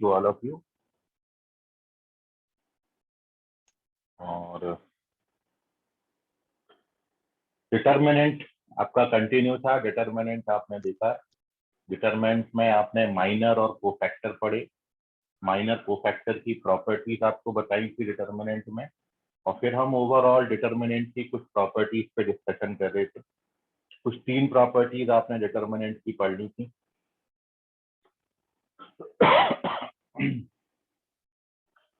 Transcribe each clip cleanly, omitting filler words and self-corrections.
To all of you. और determinant आपका continue था। डिटर्मिनेंट आपने देखा, डिटर्मिनेंट में आपने माइनर और कोफैक्टर पढ़े, माइनर कोफैक्टर की प्रॉपर्टीज आपको बताई थी डिटर्मिनेंट में, और फिर हम ओवरऑल डिटर्मिनेंट की कुछ प्रॉपर्टीज पे डिस्कशन कर रहे थे। कुछ 3 प्रॉपर्टीज आपने डिटर्मिनेंट की पढ़नी थी।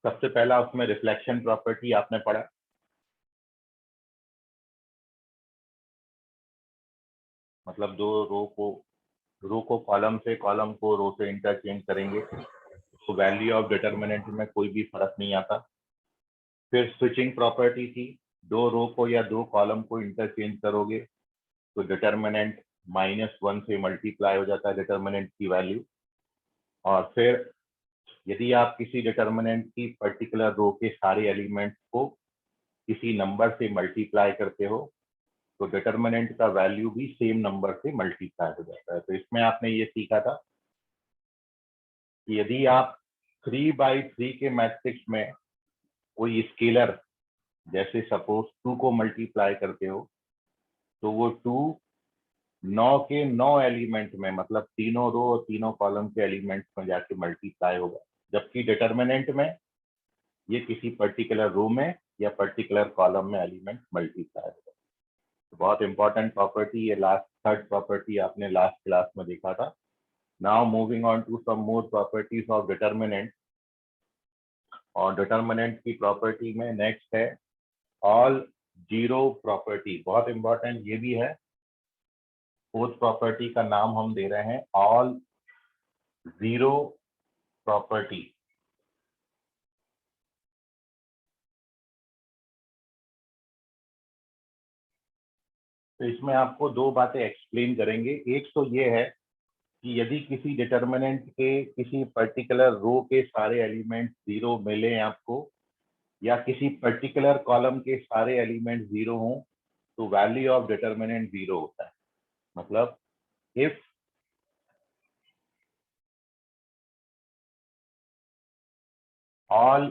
सबसे पहला उसमें रिफ्लेक्शन प्रॉपर्टी आपने पढ़ा। मतलब दो रो को कॉलम से, कॉलम को रो से इंटरचेंज करेंगे तो वैल्यू ऑफ डिटर्मिनेंट में कोई भी फर्क नहीं आता। फिर स्विचिंग प्रॉपर्टी थी, 2 रो को या 2 कॉलम को इंटरचेंज करोगे तो डिटर्मिनेंट -1 से मल्टीप्लाई हो जाता है डिटर्मिनेंट की वैल्यू। और फिर यदि आप किसी डिटर्मिनेंट की पर्टिकुलर रो के सारे एलिमेंट्स को किसी नंबर से मल्टीप्लाई करते हो तो डिटर्मिनेंट का वैल्यू भी सेम नंबर से मल्टीप्लाई हो जाता है। तो इसमें आपने ये सीखा था कि यदि आप 3/3 के मैट्रिक्स में कोई स्केलर जैसे सपोज 2 को मल्टीप्लाई करते हो तो वो 2 9 के 9 एलिमेंट में, मतलब तीनों रो और तीनों कॉलम के एलिमेंट्स में जाके मल्टीप्लाई होगा, जबकि डिटर्मिनेंट में ये किसी पर्टिकुलर रो में या पर्टिकुलर कॉलम में एलिमेंट मल्टीप्लाई होगा। तो बहुत इंपॉर्टेंट प्रॉपर्टी, ये लास्ट थर्ड प्रॉपर्टी आपने लास्ट क्लास में देखा था। Now moving on to some more properties of determinant. और डिटर्मिनेंट की प्रॉपर्टी में नेक्स्ट है ऑल जीरो प्रॉपर्टी। बहुत इंपॉर्टेंट ये भी है। फोर्थ प्रॉपर्टी का नाम हम दे रहे हैं ऑल जीरो प्रॉपर्टी। तो इसमें आपको 2 बातें एक्सप्लेन करेंगे। एक तो ये है कि यदि किसी डिटर्मिनेंट के किसी पर्टिकुलर रो के सारे एलिमेंट 0 मिले आपको, या किसी पर्टिकुलर कॉलम के सारे एलिमेंट 0 हों, तो वैल्यू ऑफ डिटर्मिनेंट 0 होता है। मतलब if all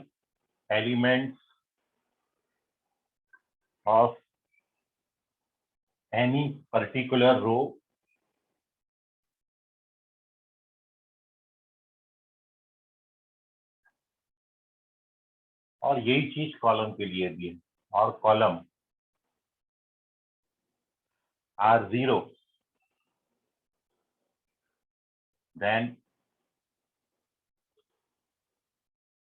elements of any particular row और यही चीज कॉलम के लिए भी है, और column are 0, then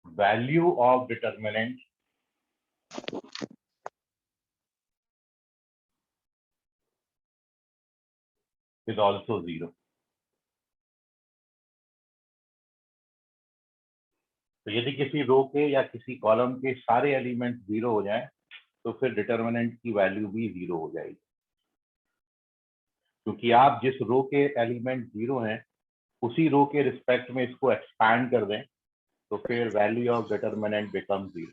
value of determinant is also 0। तो यदि किसी रो के या किसी कॉलम के सारे एलिमेंट 0 हो जाएं तो फिर डिटर्मिनेंट की वैल्यू भी 0 हो जाएगी, क्योंकि आप जिस रो के एलिमेंट 0 हैं उसी रो के रिस्पेक्ट में इसको एक्सपैंड कर दें तो फिर वैल्यू ऑफ डिटर्मिनेंट बिकम 0।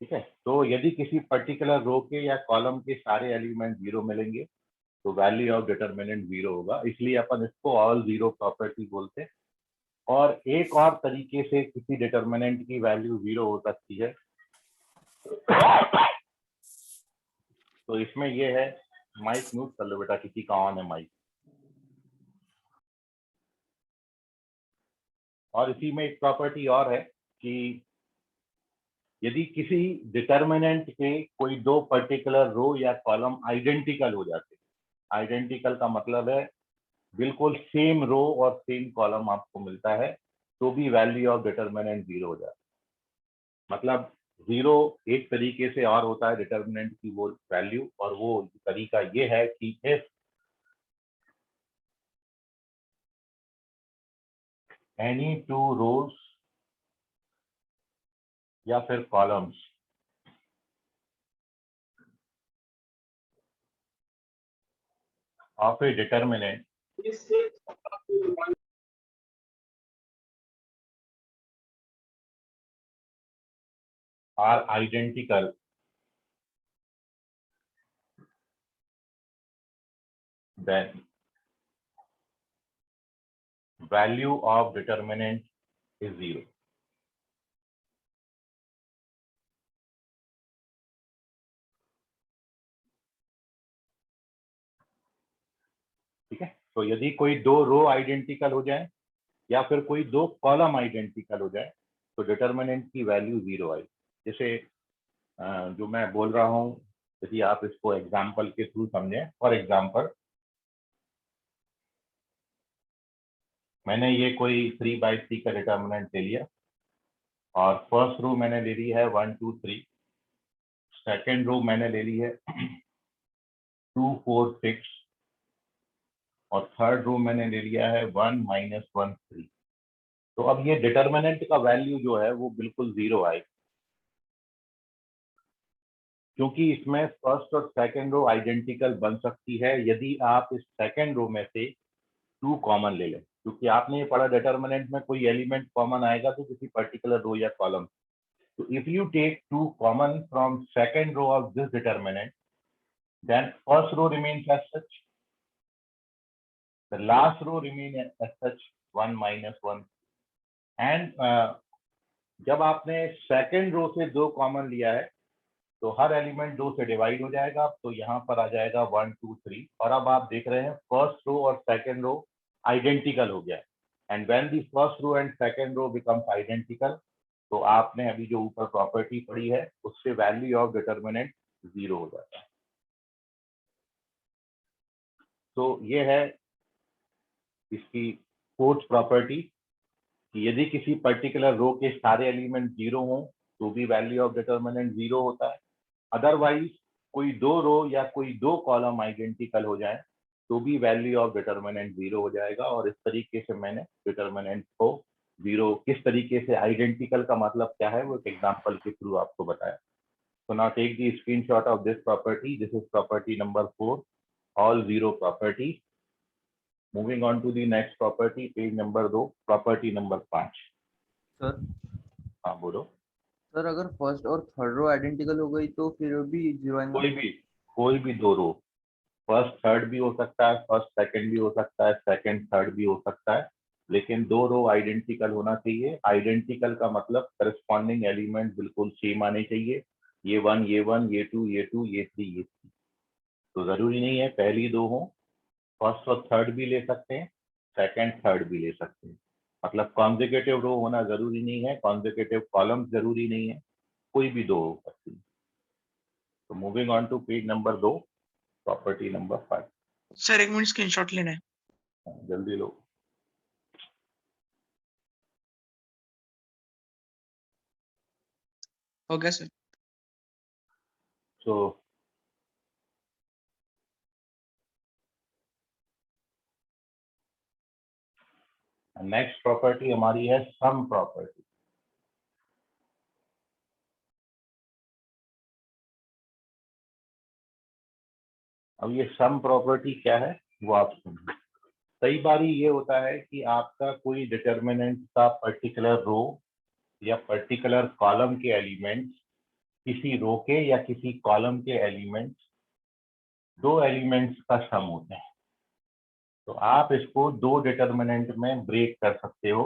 ठीक है। तो यदि किसी पर्टिकुलर रो के या कॉलम के सारे एलिमेंट 0 मिलेंगे तो वैल्यू ऑफ डिटर्मिनेंट 0 होगा, इसलिए अपन इसको ऑल जीरो प्रॉपर्टी बोलते हैं। और एक और तरीके से किसी डिटर्मिनेंट की वैल्यू 0 हो सकती है। तो इसमें ये है, माइक म्यूट कर लो बेटा, किसी का ऑन है माइक। और इसी में एक प्रॉपर्टी और है कि यदि किसी डिटर्मिनेंट के कोई 2 पर्टिकुलर रो या कॉलम आइडेंटिकल हो जाते, आइडेंटिकल का मतलब है बिल्कुल सेम रो और सेम कॉलम आपको मिलता है, तो भी वैल्यू ऑफ डिटर्मिनेंट 0 हो जाता है। मतलब 0 एक तरीके से और होता है डिटर्मिनेंट की वो वैल्यू, और वो तरीका ये है कि इफ एनी 2 रोज या फिर columns of A determinant are identical, then value of determinant is 0. ठीक है, तो यदि कोई दो रो आइडेंटिकल हो जाए या फिर कोई दो कॉलम आइडेंटिकल हो जाए तो डिटर्मिनेंट की वैल्यू 0 आई। जैसे जो मैं बोल रहा हूँ, यदि आप इसको एग्जाम्पल के थ्रू समझें, फॉर एग्जाम्पल मैंने ये कोई 3/3 का डिटर्मिनेंट ले लिया और फर्स्ट रो मैंने ले ली है 1 2 3, सेकेंड रो मैंने ले ली है 2 4 6 और थर्ड रो मैंने ले लिया है 1 -1 3। तो अब ये डिटर्मिनेंट का वैल्यू जो है वो बिल्कुल 0 आएगा, क्योंकि इसमें फर्स्ट और सेकंड रो आइडेंटिकल बन सकती है यदि आप इस सेकंड रो में से 2 कॉमन ले लें, क्योंकि आपने ये पढ़ा डिटर्मिनेंट में कोई एलिमेंट कॉमन आएगा तो किसी पर्टिकुलर रो या कॉलम। तो if you take 2 common from second row of this determinant, then first row remains as such, the last row remain as such 1 -1, and जब आपने सेकंड रो से 2 कॉमन लिया है तो हर एलिमेंट 2 से डिवाइड हो जाएगा, तो यहाँ पर आ जाएगा 1 2 3। और अब आप देख रहे हैं फर्स्ट रो और सेकंड रो आइडेंटिकल हो गया, and when the first row and second row becomes identical, तो आपने अभी जो ऊपर प्रॉपर्टी पढ़ी है उससे वैल्यू ऑफ डिटर्मिनेंट 0 हो जाता है। तो ये है इसकी फोर्थ प्रॉपर्टी कि यदि किसी पर्टिकुलर रो के सारे एलिमेंट 0 हों तो भी वैल्यू ऑफ डिटर्मिनेंट 0 होता है। अदरवाइज कोई दो रो या कोई दो कॉलम आइडेंटिकल हो जाए तो भी वैल्यू ऑफ डिटर्मिनेंट 0 हो जाएगा। और इस तरीके से मैंने डिटर्मिनेंट को 0 किस तरीके से, आइडेंटिकल का मतलब क्या है वो एक एग्जांपल के थ्रू आपको बताया। So now take the screenshot of this property. This is property number 4, all 0 properties. Moving on to the next property, page number 2, property number 5. Sir हाँ बोलो। सर अगर फर्स्ट और थर्ड रो आइडेंटिकल हो गई तो फिर भी 0 आएगा? कोई भी दो रो, फर्स्ट थर्ड भी हो सकता है, फर्स्ट सेकंड भी हो सकता है, सेकंड थर्ड भी हो सकता है, लेकिन दो रो आइडेंटिकल होना चाहिए। आइडेंटिकल का मतलब करस्पॉन्डिंग एलिमेंट बिल्कुल सेम आने चाहिए, ये 1 ये 1, ये 2 ये 2, ये 3 ये 3। तो जरूरी नहीं है पहली दो हो, फर्स्ट और थर्ड भी ले सकते हैं, सेकंड थर्ड भी ले सकते हैं। मतलब कॉन्जिक्यूटिव रो होना जरूरी नहीं है, कॉन्जिक्यूटिव कॉलम जरूरी नहीं है, कोई भी दो हो सकती है। तो moving on to page number 2, property number 5। Sir 1 minute screenshot लेना है। जल्दी लो। हो गया सर। So नेक्स्ट प्रॉपर्टी हमारी है सम प्रॉपर्टी। अब ये सम प्रॉपर्टी क्या है वो आप सुनिए। कई बार ये होता है कि आपका कोई डिटर्मिनेंट का पर्टिकुलर रो या पर्टिकुलर कॉलम के एलिमेंट्स किसी रो के या किसी कॉलम के एलिमेंट्स, दो एलिमेंट्स का सम होते हैं। तो आप इसको दो डिटर्मिनेंट में ब्रेक कर सकते हो।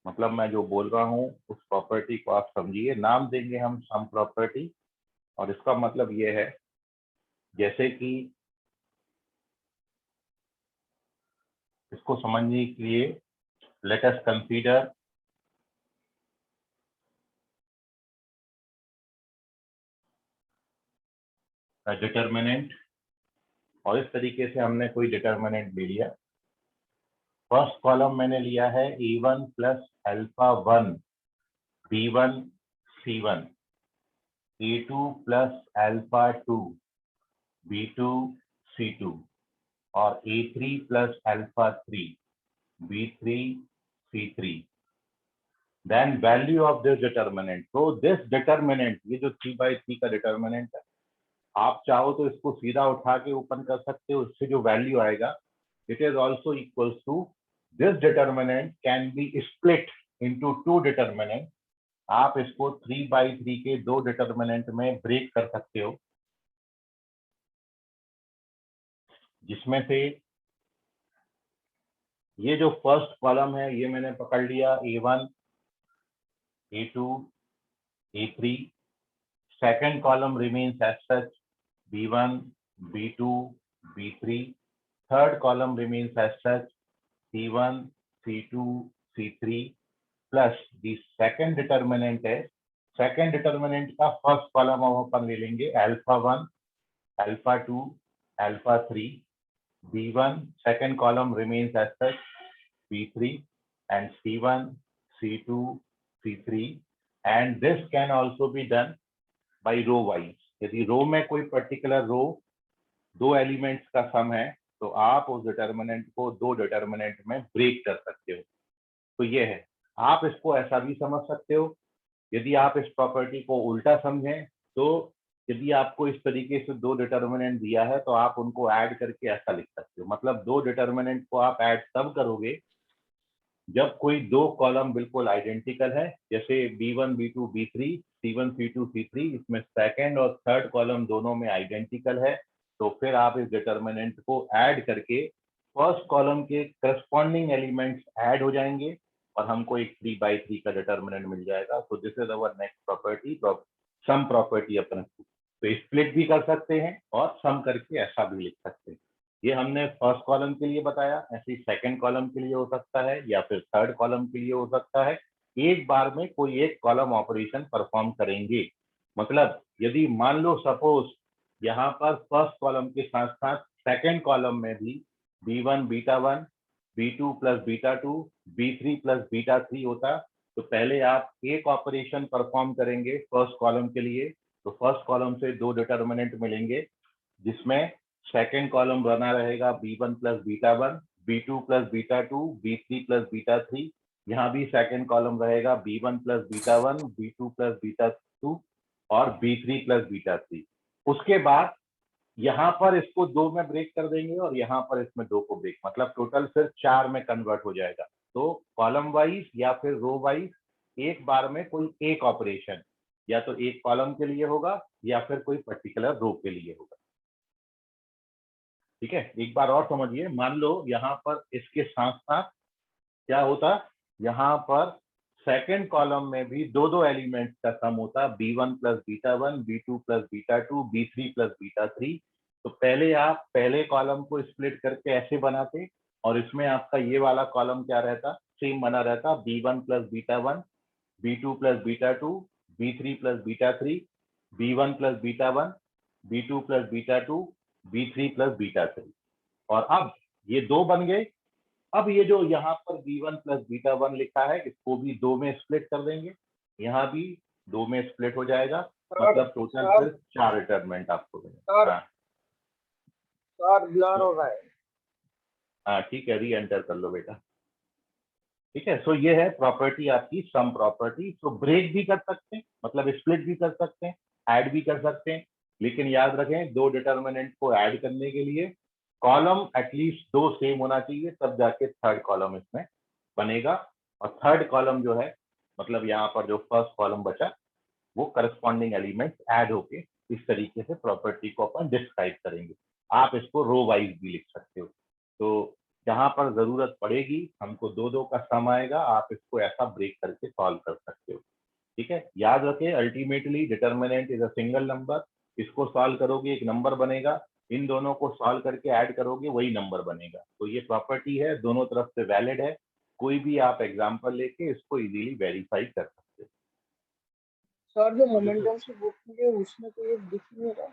मतलब मैं जो बोल रहा हूँ उस प्रॉपर्टी को आप समझिए, नाम देंगे हम सम प्रॉपर्टी। और इसका मतलब ये है, जैसे कि इसको समझने के लिए लेट अस कंसीडर डिटर्मिनेंट। और इस तरीके से हमने कोई डिटर्मिनेंट ले लिया। फर्स्ट कॉलम मैंने लिया है A1 plus alpha 1 B1 C1, A2 plus alpha 2 B2 C2 और A3 plus alpha 3 B3 C3। Then value of this determinant. तो दिस डिटर्मिनेंट, ये जो 3/3 का डिटर्मिनेंट है, आप चाहो तो इसको सीधा उठा के ओपन कर सकते हो, इससे जो वैल्यू आएगा it is also equals to this determinant can be split into two determinant। आप इसको 3/3 के दो डिटर्मिनेंट में ब्रेक कर सकते हो। जिसमें से ये जो फर्स्ट कॉलम है ये मैंने पकड़ लिया A1, A2, A3. Second column remains as such B1, B2, B3. Third column remains as such C1, C2, C3 plus the second determinant है, सेकंड डिटर्मिनेंट का फर्स्ट कॉलम हम अपन ले लेंगे α1, α2, α3. B1 second column remains as such B3 and C1, C2, C3 and this can also be done by row wise. यदि रो में कोई particular रो दो एलिमेंट्स का सम है तो आप उस डिटर्मिनेंट को दो डिटर्मिनेंट में ब्रेक कर सकते हो। तो ये है, आप इसको ऐसा भी समझ सकते हो। यदि आप इस प्रॉपर्टी को उल्टा समझें तो यदि आपको इस तरीके से दो डिटर्मिनेंट दिया है तो आप उनको ऐड करके ऐसा लिख सकते हो। मतलब दो डिटर्मिनेंट को आप ऐड तब करोगे जब कोई दो कॉलम बिल्कुल आइडेंटिकल है, जैसे B1, B2, B3, C1, C2, C3, इसमें सेकंड और थर्ड कॉलम दोनों में आइडेंटिकल है, तो फिर आप इस डिटर्मिनेंट को ऐड करके फर्स्ट कॉलम के करस्पॉन्डिंग एलिमेंट्स ऐड हो जाएंगे और हमको एक 3/3 का डिटर्मिनेंट मिल जाएगा। तो this is our next property, some property अपन तो स्प्लिट भी कर सकते हैं और सम करके ऐसा भी लिख सकते हैं। ये हमने फर्स्ट कॉलम के लिए बताया, ऐसे ही सेकंड कॉलम के लिए हो सकता है या फिर थर्ड कॉलम के लिए हो सकता है। एक बार में कोई एक कॉलम ऑपरेशन परफॉर्म करेंगे। मतलब यदि मान लो सपोज यहाँ पर फर्स्ट कॉलम के साथ साथ सेकंड कॉलम में भी B1 beta 1, B2 plus beta 2, B3 plus beta 3 होता, तो पहले आप एक ऑपरेशन परफॉर्म करेंगे फर्स्ट कॉलम के लिए, तो फर्स्ट कॉलम से दो डिटर्मिनेंट मिलेंगे जिसमें सेकेंड कॉलम बना रहेगा B1 plus beta 1, B2 plus beta 2, B3 plus beta 3. यहाँ भी सेकेंड कॉलम रहेगा B1 plus beta 1, B2 plus beta 2 और B3 प्लस बीटा 3. उसके बाद यहाँ पर इसको दो में ब्रेक कर देंगे और यहाँ पर इसमें दो को ब्रेक, मतलब टोटल फिर चार में कन्वर्ट हो जाएगा। तो कॉलम वाइज या फिर रो वाइज एक बार में कोई एक ऑपरेशन या तो एक कॉलम के लिए होगा या फिर कोई पर्टिकुलर रो के लिए होगा। ठीक है, एक बार और समझिए। मान लो यहाँ पर इसके साथ साथ क्या होता, यहाँ पर सेकंड कॉलम में भी दो दो एलिमेंट्स का सम होता, B1 plus beta 1, B2 plus beta 2, B3 plus beta 3। तो पहले आप पहले कॉलम को स्प्लिट करके ऐसे बनाते और इसमें आपका ये वाला कॉलम क्या रहता, सेम बना रहता, B1 plus beta 1, B2 plus beta 2, B3 plus beta 3, B1 plus beta 1, B2 plus beta 2, B3 plus beta 3। और अब ये दो बन गए। अब ये जो यहाँ पर B1 प्लस बीटा 1 लिखा है इसको भी दो में स्प्लिट कर देंगे, यहाँ भी दो में स्प्लिट हो जाएगा, मतलब टोटल फिर चार रिटर्नमेंट आपको मिलेगा। सर ब्लर हो रहा है। हाँ ठीक है, री एंटर कर लो बेटा। ठीक है, सो ये है प्रॉपर्टी आपकी सम प्रॉपर्टी। तो ब्रेक भी कर सकते हैं, मतलब स्प्लिट भी कर सकते हैं, ऐड भी कर सकते हैं, लेकिन याद रखें दो डिटर्मिनेंट को ऐड करने के लिए कॉलम एटलीस्ट दो सेम होना चाहिए, तब जाके थर्ड कॉलम इसमें बनेगा। और थर्ड कॉलम जो है, मतलब यहाँ पर जो फर्स्ट कॉलम बचा वो करस्पॉन्डिंग एलिमेंट्स ऐड होके इस तरीके से प्रॉपर्टी को अपन डिस्क्राइब करेंगे। आप इसको रो वाइज भी लिख सकते हो। तो जहां पर जरूरत पड़ेगी हमको दो दो का सम आएगा, आप इसको ऐसा ब्रेक करके सॉल्व कर सकते हो। ठीक है, याद रखें ultimately determinant is a single number. इसको सॉल्व करोगे एक नंबर बनेगा, इन दोनों को सॉल्व करके ऐड करोगे वही नंबर बनेगा। तो ये प्रॉपर्टी है, दोनों तरफ से वैलिड है, कोई भी आप एग्जाम्पल लेके इसको इजीली वेरीफाई कर सकते हो। सर जो मोमेंटम से बुक की है उसमें तो ये दिख नहीं रहा।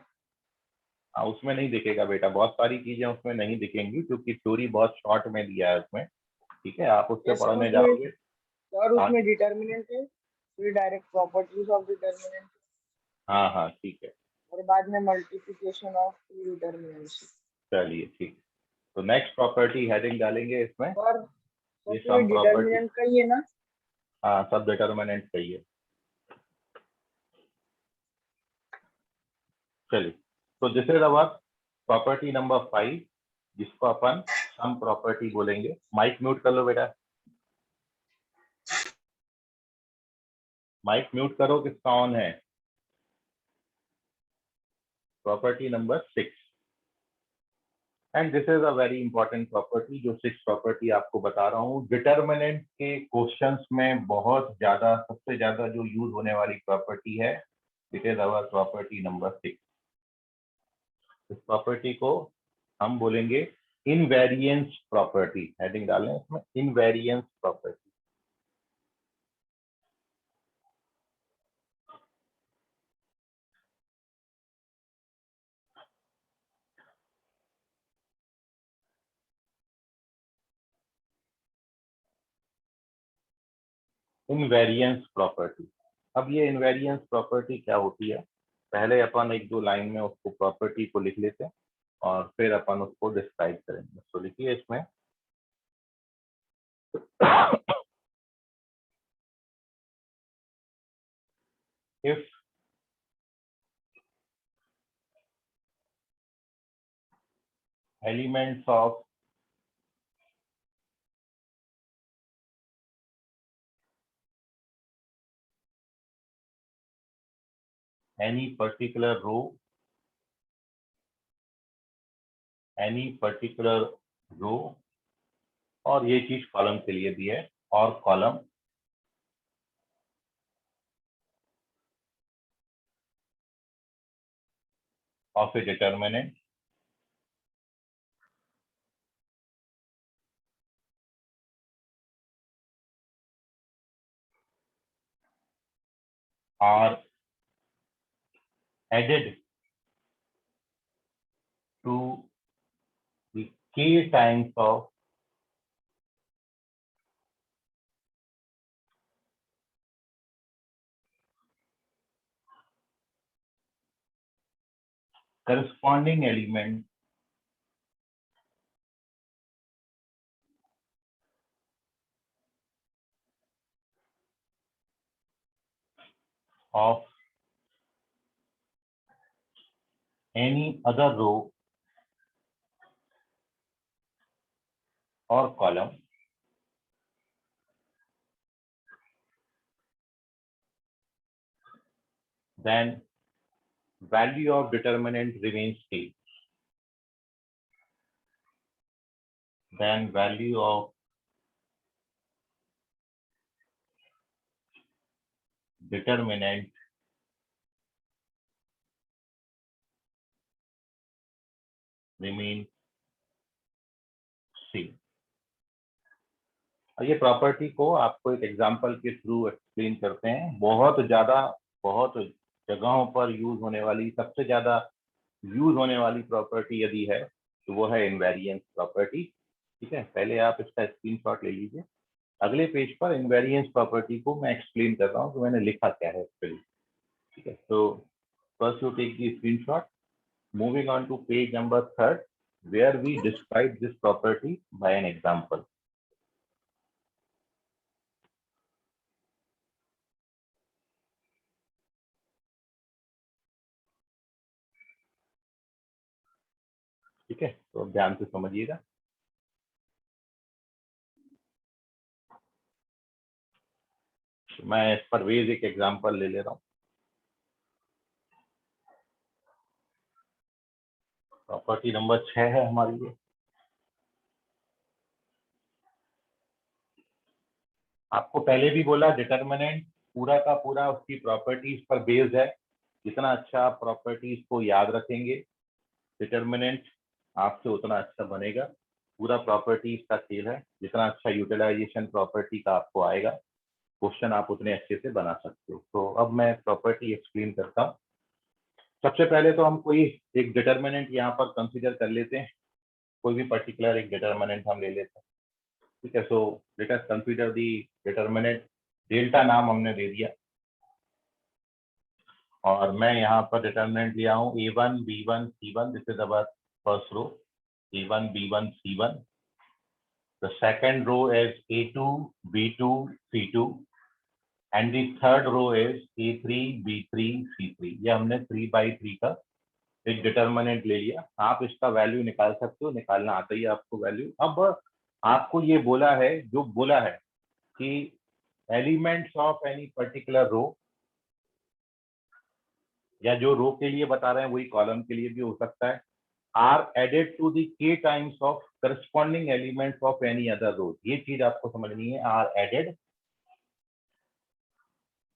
हाँ, उसमें नहीं दिखेगा बेटा, बहुत सारी चीजें उसमें नहीं दिखेंगी क्योंकि थ्योरी बहुत शॉर्ट में दिया है उसमें। ठीक है, आप उससे पढ़ने जाओगे। सर उसमें डिटर्मिनेंट है, फिर डायरेक्ट प्रॉपर्टीज ऑफ डिटर्मिनेंट। हाँ हाँ ठीक है, और बाद में मल्टीप्लिकेशन ऑफ डिटर्मिनेंट्स। चलिए ठीक। तो नेक्स्ट प्रॉपर्टी हेडिंग डालेंगे इसमें, सर ये सबसे सम प्रॉपर्टी। डिटर्मिनेंट का ही है ना? हाँ, सब डिटर्मिनेंट सही है। चलिए, तो this is our property number 5 जिसको अपन सम प्रॉपर्टी बोलेंगे। माइक म्यूट कर लो बेटा, माइक म्यूट करो, किसका ऑन है। Property number 6, and this is a very important property, जो 6 प्रॉपर्टी आपको बता रहा हूँ। डिटर्मिनेंट के क्वेश्चंस में बहुत ज्यादा, सबसे ज्यादा जो यूज होने वाली प्रॉपर्टी है, it is our property number 6। इस प्रॉपर्टी को हम बोलेंगे इनवेरिएंस प्रॉपर्टी। हेडिंग डालें इसमें, इनवेरिएंस प्रॉपर्टी। Invariance property. अब ये इनवेरिएंस प्रॉपर्टी क्या होती है, पहले अपन एक दो लाइन में उसको प्रॉपर्टी को लिख लेते हैं और फिर अपन उसको डिस्क्राइब करेंगे। तो लिखिए इसमें if elements of any particular row और ये चीज कॉलम के लिए भी है, और column of A determinant are added to the k times of corresponding element of any other row or column then value of determinant remains same. Then value of determinant remains same. और ये property को आपको एक example के through explain करते हैं। बहुत जगहों पर यूज होने वाली, सबसे ज्यादा यूज होने वाली प्रॉपर्टी यदि है तो वो है इनवेरिएंस प्रॉपर्टी। ठीक है, पहले आप इसका स्क्रीनशॉट ले लीजिए। अगले पेज पर इनवेरिएंस प्रॉपर्टी को मैं एक्सप्लेन कर रहा हूँ कि मैंने लिखा क्या है एक्चुअली। ठीक है, तो first you take the screenshot, moving on to page number 3 where we describe this property by an example. ठीक है, तो अब ध्यान से समझिएगा। मैं इस पर वेज एक एग्जांपल ले रहा हूँ। प्रॉपर्टी नंबर 6 है हमारी ये। आपको पहले भी बोला डिटर्मिनेंट पूरा का पूरा उसकी प्रॉपर्टीज पर बेस्ड है। जितना अच्छा आप प्रॉपर्टीज को याद रखेंगे, डिटर्मिनेंट आपसे उतना अच्छा बनेगा। पूरा प्रॉपर्टीज का खेल है। जितना अच्छा यूटिलाइजेशन प्रॉपर्टी का आपको आएगा, क्वेश्चन आप उतने अच्छे से बना सकते हो। तो अब मैं प्रॉपर्टी एक्सप्लेन करता हूँ। सबसे पहले तो हम कोई एक डिटर्मिनेंट यहाँ पर कंसीडर कर लेते हैं। कोई भी पर्टिकुलर एक डिटर्मिनेंट हम ले लेते हैं। ठीक है, so let us consider the determinant. Delta नाम हमने दे दिया और मैं यहाँ पर डिटर्मिनेंट लिया हूँ A1 B1 C1। This is our first row, A1 B1 C1। The second row is A2 B2 C2 and the third row is A3 B3 C3। ये हमने 3/3 का एक डिटर्मिनेंट ले लिया। आप इसका वैल्यू निकाल सकते हो, निकालना आता ही है आपको वैल्यू। अब आपको ये बोला है, जो बोला है कि elements of any particular row, या जो रो के लिए बता रहे हैं वही कॉलम के लिए भी हो सकता है। Are added to the k times of corresponding elements of any other row. ये चीज आपको समझनी है, are added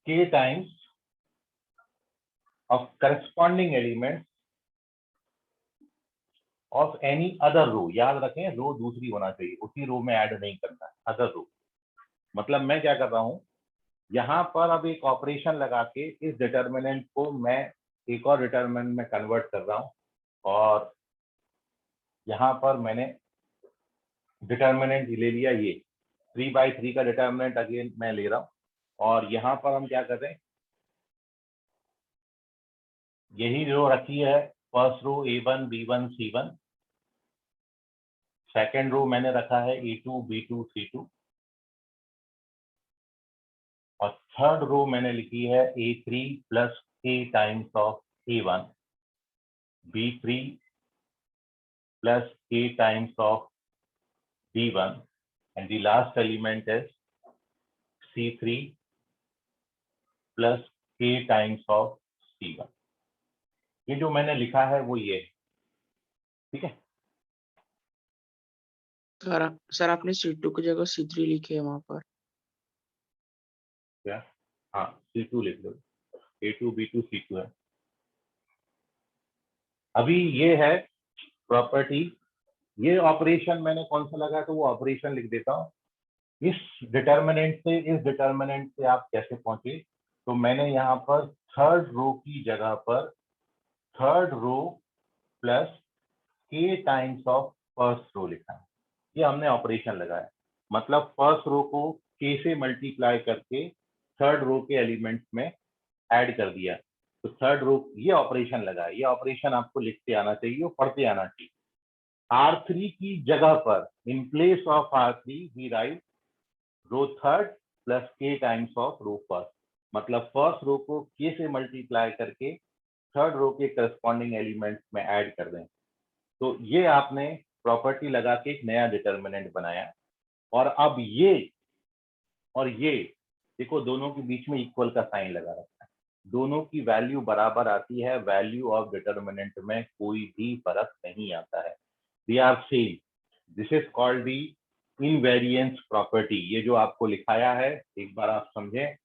k times of corresponding elements of any other row. याद रखें, रो दूसरी होना चाहिए, उसी रो में ऐड नहीं करना है, अदर रो। मतलब मैं क्या कर रहा हूं, यहाँ पर अब एक ऑपरेशन लगा के इस डिटर्मिनेंट को मैं एक और डिटर्मिनेंट में कन्वर्ट कर रहा हूँ, और यहाँ पर मैंने डिटर्मिनेंट ले लिया ये 3/3 का डिटर्मिनेंट अगेन मैं ले रहा हूँ, और यहाँ पर हम क्या कर रहे हैं, यही रो रखी है, first row A1 B1 C1, second row मैंने रखा है A2 B2 C2, और थर्ड रो मैंने लिखी है A3 plus A times of A1, B3 plus A times of B1, and the last element is C3 plus K times of C1। ये जो मैंने लिखा है वो ये है, ठीक है। सर आपने C2 की जगह C3 लिखी है वहां पर। क्या? हाँ, C2 लिख लो, A2 B2 C2 है। अभी ये है प्रॉपर्टी, ये ऑपरेशन मैंने कौन सा लगा, तो वो ऑपरेशन लिख देता हूँ। इस डिटर्मिनेंट से इस डिटर्मिनेंट से आप कैसे पहुंचे, तो मैंने यहाँ पर थर्ड रो की जगह पर third row plus k times of first row लिखा है। ये हमने ऑपरेशन लगाया, मतलब फर्स्ट रो को k से मल्टीप्लाई करके थर्ड रो के एलिमेंट्स में ऐड कर दिया, तो थर्ड रो, ये ऑपरेशन लगाया। ये ऑपरेशन आपको लिखते आना चाहिए और पढ़ते आना चाहिए। R3 की जगह पर, in place of R3 we write row third plus k times of row first, मतलब फर्स्ट रो को k से मल्टीप्लाई करके थर्ड रो के करस्पॉन्डिंग एलिमेंट्स में ऐड कर दें। तो ये आपने प्रॉपर्टी लगा के एक नया डिटर्मिनेंट बनाया, और अब ये और ये देखो, दोनों के बीच में इक्वल का साइन लगा रखा है, दोनों की वैल्यू बराबर आती है, वैल्यू ऑफ डिटर्मिनेंट में कोई भी फर्क नहीं आता है, they are same. This is called the invariance property. ये जो आपको लिखाया है, एक बार आप समझें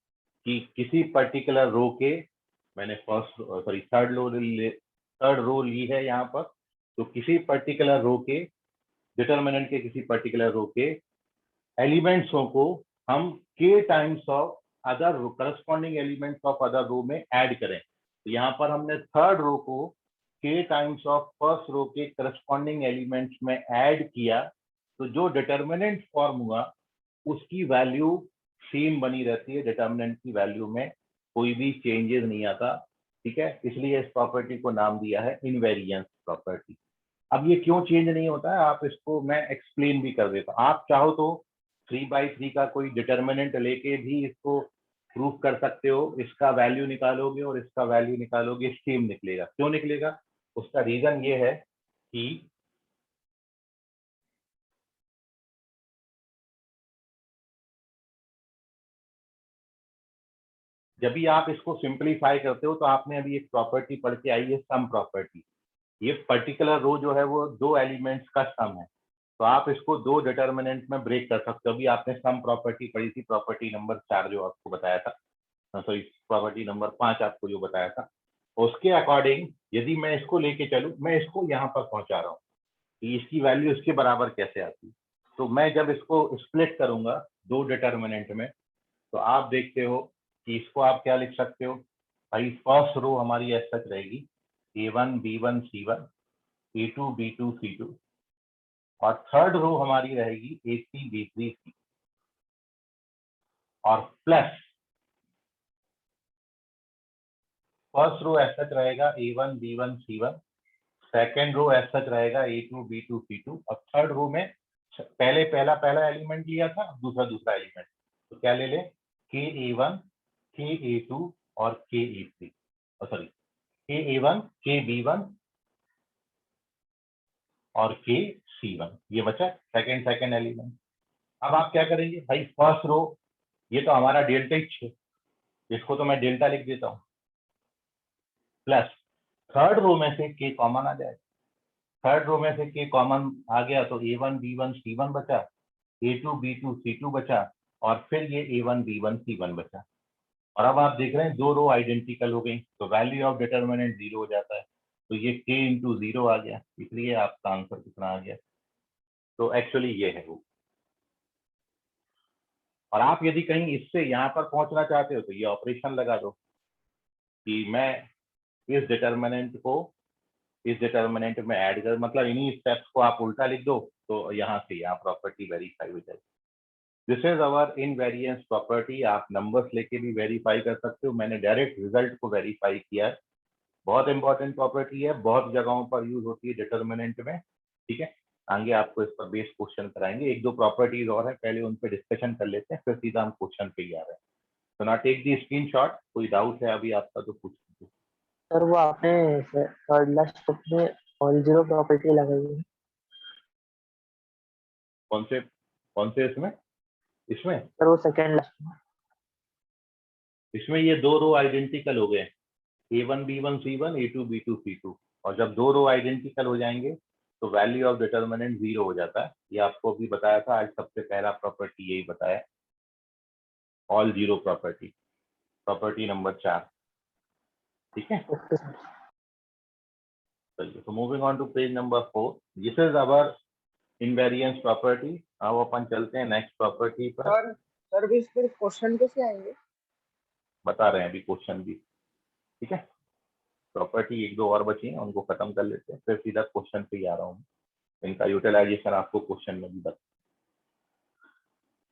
कि किसी पर्टिकुलर रो के, मैंने थर्ड रो ली है यहाँ पर, तो किसी पर्टिकुलर रो के डिटर्मिनेंट के किसी पर्टिकुलर रो के एलिमेंट्सों को हम k times of other row, corresponding elements of other row में ऐड करें। तो यहाँ पर हमने थर्ड रो को k times of first row के करस्पॉन्डिंग एलिमेंट्स में ऐड किया, तो जो डिटर्मिनेंट फॉर्म हुआ उसकी वैल्यू सेम बनी रहती है, डिटर्मिनेंट की वैल्यू में कोई भी चेंजेस नहीं आता, ठीक है। इसलिए इस प्रॉपर्टी को नाम दिया है इनवेरिएंस प्रॉपर्टी। अब ये क्यों चेंज नहीं होता है, आप इसको मैं एक्सप्लेन भी कर देता हूँ। आप चाहो तो 3/3 का कोई डिटर्मिनेंट लेके भी इसको प्रूफ कर सकते हो, इसका वैल्यू निकालोगे और इसका वैल्यू निकालोगे, सेम निकलेगा। क्यों निकलेगा, उसका रीजन ये है कि जब भी आप इसको सिंप्लीफाई करते हो, तो आपने अभी एक प्रॉपर्टी पढ़ के आई है, सम प्रॉपर्टी। ये पर्टिकुलर रो जो है वो दो एलिमेंट्स का सम है, तो आप इसको दो डिटर्मिनेंट में ब्रेक कर सकते हो। अभी आपने सम प्रॉपर्टी पढ़ी थी, प्रॉपर्टी नंबर 4 जो आपको बताया था, सॉरी प्रॉपर्टी नंबर 5 आपको जो बताया था, उसके अकॉर्डिंग यदि मैं इसको लेके चलूं, मैं इसको यहाँ पर पहुंचा रहा हूँ कि इसकी वैल्यू इसके बराबर कैसे आती है। तो मैं जब इसको स्प्लिट करूंगा दो डिटर्मिनेंट में, तो आप देखते हो कि इसको आप क्या लिख सकते हो भाई, फर्स्ट रो हमारी एज सच रहेगी A1 B1 C1, A2 B2 C2, और थर्ड रो हमारी रहेगी A3 B3 C, और plus first row as such रहेगा A1 B1 C1, second row as such रहेगा A2 B2 C2, और थर्ड रो में पहले पहला एलिमेंट लिया था, दूसरा एलिमेंट, तो क्या ले ले, KA1 KA2 और KA3, सॉरी KA1 KB1 और KC1, ये बचा सेकेंड एलिमेंट। अब आप क्या करेंगे भाई, फर्स्ट रो ये तो हमारा डेल्टा एच है, इसको तो मैं डेल्टा लिख देता हूँ, प्लस थर्ड रो में से K कॉमन आ जाएगा, थर्ड रो में से के कॉमन आ गया तो A1 B1 C1 बचा, A2 B2 C2 बचा, और फिर ये A1 B1 C1 बचा। और अब आप देख रहे हैं 2 रो आइडेंटिकल हो गई, तो वैल्यू ऑफ डिटर्मिनेंट 0 हो जाता है, तो ये k इंटू 0 आ गया, इसलिए आपका आंसर कितना आ गया। तो एक्चुअली ये है वो। और आप यदि कहीं इससे यहाँ पर पहुंचना चाहते हो तो ये ऑपरेशन लगा दो कि मैं इस डिटर्मिनेंट को इस डिटर्मिनेंट में ऐड कर, मतलब इन्हीं स्टेप्स को आप उल्टा लिख दो, तो यहाँ से यहाँ प्रॉपर्टी वेरीफाई हो जाएगी। This is our invariance property. आप नंबर्स लेके भी वेरीफाई कर सकते हो, मैंने डायरेक्ट रिजल्ट को वेरीफाई किया है। बहुत इंपॉर्टेंट प्रॉपर्टी है, बहुत जगहों पर यूज होती है डिटर्मिनेंट में, ठीक है। आगे आपको इस पर बेस क्वेश्चन कराएंगे, एक दो प्रॉपर्टीज और है, पहले उन पर डिस्कशन कर लेते हैं, फिर सीधा हम क्वेश्चन पे ही आ रहे हैं। तो ना टेक दी स्क्रीनशॉट, कोई डाउट है अभी आपका तो पूछ लीजिए। सर वो आपने थर्ड लास्ट स्टेप में ऑल जीरो प्रॉपर्टी लगाई है। कौन से इसमें सर वो सेकंड लास्ट में। इसमें ये 2 रो आइडेंटिकल हो गए, A1 B1 C1 A2 B2 C2, और जब 2 रो आइडेंटिकल हो जाएंगे तो वैल्यू ऑफ डिटर्मिनेंट 0 हो जाता है। ये आपको अभी बताया था, आज सबसे पहला प्रॉपर्टी यही बताया, all zero property, property number 4, ठीक है। Okay sir. चलिए, तो moving on to page number 4, this is our invariance property. अब अपन चलते हैं नेक्स्ट प्रॉपर्टी पर। सर भी फिर क्वेश्चन कैसे आएंगे? बता रहे हैं अभी क्वेश्चन भी, ठीक है। प्रॉपर्टी एक दो और बची हैं, उनको खत्म कर लेते हैं, फिर सीधा क्वेश्चन पे ही आ रहा हूँ। इनका यूटिलाइजेशन आपको क्वेश्चन में भी बता,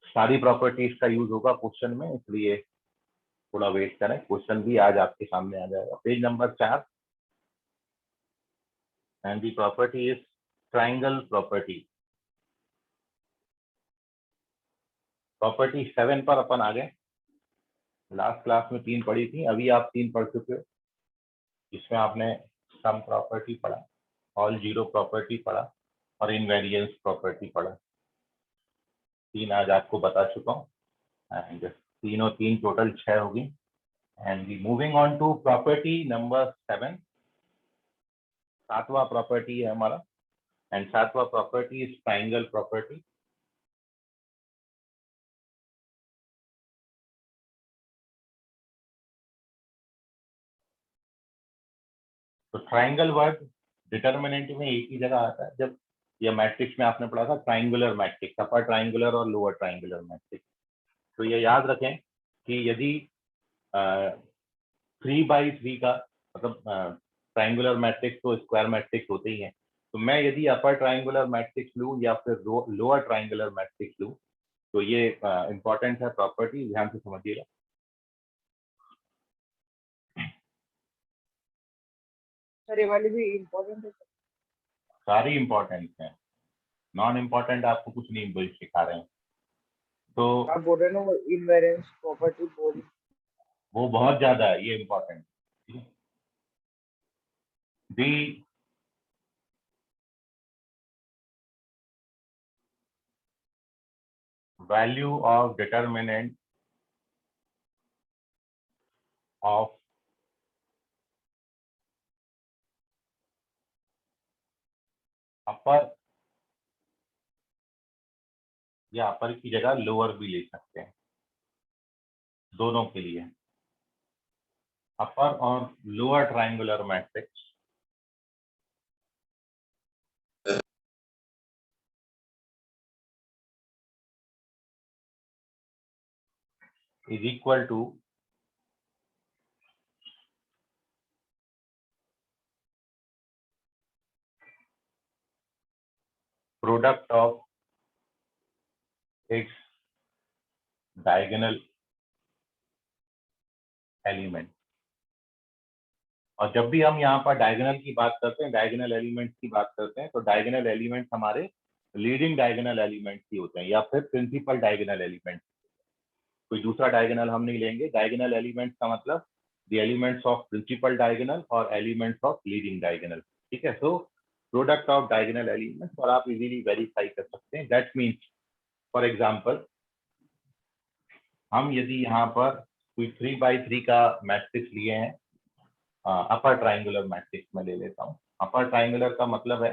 सारी प्रॉपर्टीज का यूज होगा क्वेश्चन में, इसलिए थोड़ा वेट करें, क्वेश्चन भी आज आपके सामने आ जाएगा। Page number 4, and the property is triangle property. Property 7 पर अपन आ गए, लास्ट क्लास में 3 पढ़ी थी, अभी आप 3 पढ़ चुके हो। इसमें आपने सम प्रॉपर्टी पढ़ा, ऑल जीरो प्रॉपर्टी पढ़ा, और इनवेरिएंस प्रॉपर्टी पढ़ा। 3 आज आपको बता चुका हूँ, एंड तीनों 3 टोटल 6 होगी। And moving on to property number 7, 7वां प्रॉपर्टी है हमारा, एंड 7वां प्रॉपर्टी इज ट्राइंगल प्रॉपर्टी। तो ट्राइंगल वर्ड डिटर्मिनेंट में एक ही जगह आता है, जब ये मैट्रिक्स में आपने पढ़ा था ट्राइंगुलर मैट्रिक्स, अपर ट्राइंगुलर और लोअर ट्राइंगुलर मैट्रिक्स। तो ये याद रखें कि यदि 3x3 का मतलब ट्राइंगुलर मैट्रिक्स तो स्क्वायर मैट्रिक्स होते ही हैं, तो मैं यदि अपर ट्राइंगुलर मैट्रिक्स लूँ या फिर लोअर ट्राइंगुलर मैट्रिक्स लूँ, तो ये इंपॉर्टेंट है प्रॉपर्टी, ध्यान से समझिएगा। सर ये वाली भी इम्पोर्टेंट है। सारी इंपॉर्टेंट है, नॉन इम्पॉर्टेंट आपको कुछ नहीं सिखा रहे हैं। तो आप बोल रहे हो इनवेरिएंस प्रॉपर्टी बोल, वो बहुत ज्यादा है, ये important. The value of determinant of upper, या अपर की जगह लोअर भी ले सकते हैं, दोनों के लिए, अपर और lower triangular matrix is equal to product of its diagonal element. और जब भी हम यहाँ पर डायगोनल की बात करते हैं, डायगोनल एलिमेंट्स की बात करते हैं, तो डायगोनल एलिमेंट्स हमारे लीडिंग डायगोनल एलिमेंट्स ही होते हैं, या फिर प्रिंसिपल डायगोनल एलिमेंट्स। कोई दूसरा डायगोनल हम नहीं लेंगे। डायगोनल एलिमेंट्स का मतलब the elements of principal diagonal और एलिमेंट्स ऑफ लीडिंग डायगोनल, ठीक है। So product of diagonal elements, और आप इजीली वेरीफाई कर सकते हैं। दैट मीन्स फॉर एग्जांपल, हम यदि यहाँ पर कोई 3x3 का मैट्रिक्स लिए हैं, अपर ट्राइंगुलर मैट्रिक्स में ले लेता हूँ। अपर ट्राइंगुलर का मतलब है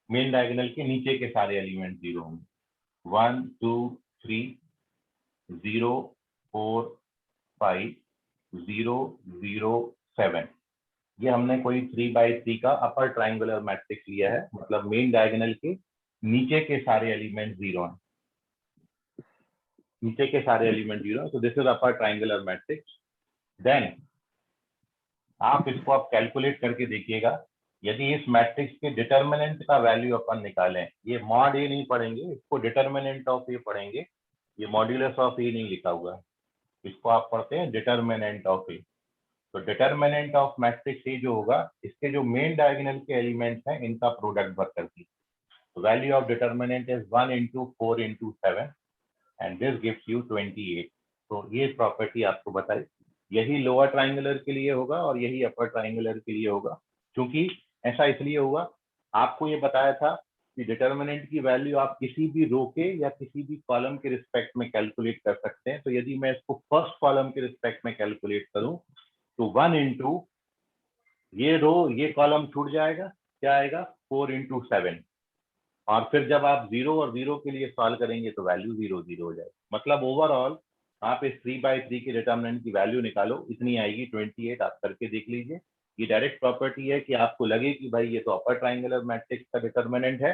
मेन डायगोनल के नीचे के सारे एलिमेंट 0 होंगे। 1 2 3 0 4 5 0 0 7। ये हमने कोई 3x3 का अपर ट्राइंगुलर मैट्रिक्स लिया है, मतलब मेन डायगोनल के नीचे के सारे एलिमेंट 0 हैं, नीचे के सारे एलिमेंट 0 हैं। तो this is upper triangular matrix. Then आप इसको आप कैलकुलेट करके देखिएगा, यदि इस मैट्रिक्स के डिटर्मिनेंट का वैल्यू अपन निकालें, ये मॉड ए नहीं पढ़ेंगे, इसको डिटर्मिनेंट ऑफ ए पढ़ेंगे, ये मॉड्यूलस ऑफ ए नहीं लिखा हुआ है, इसको आप पढ़ते हैं डिटर्मिनेंट ऑफ ए। तो डिटर्मिनेंट ऑफ मैट्रिक्स ए जो होगा, इसके जो मेन डायगोनल के एलिमेंट्स हैं इनका प्रोडक्ट भर करती। Value of determinant is 1 into 4 into 7 and this gives you 28। तो ये प्रॉपर्टी आपको बताई, यही लोअर ट्राइंगुलर के लिए होगा और यही अपर ट्राइंगुलर के लिए होगा। क्योंकि ऐसा इसलिए होगा, आपको ये बताया था कि डिटर्मिनेंट की वैल्यू आप किसी भी रो के या किसी भी कॉलम के रिस्पेक्ट में कैलकुलेट कर सकते हैं। तो यदि मैं इसको फर्स्ट कॉलम के रिस्पेक्ट में कैलकुलेट करूं तो 1 into ये रो ये कॉलम छूट जाएगा, क्या आएगा 4 into 7, और फिर जब आप 0 और 0 के लिए सॉल्व करेंगे तो वैल्यू 0 0 हो जाएगी। मतलब ओवरऑल आप इस 3x3 के डिटर्मिनेंट की वैल्यू निकालो, इतनी आएगी 28। आप करके देख लीजिए। ये डायरेक्ट प्रॉपर्टी है कि आपको लगे कि भाई ये तो अपर ट्राइंगुलर मैट्रिक्स का डिटर्मिनेंट है,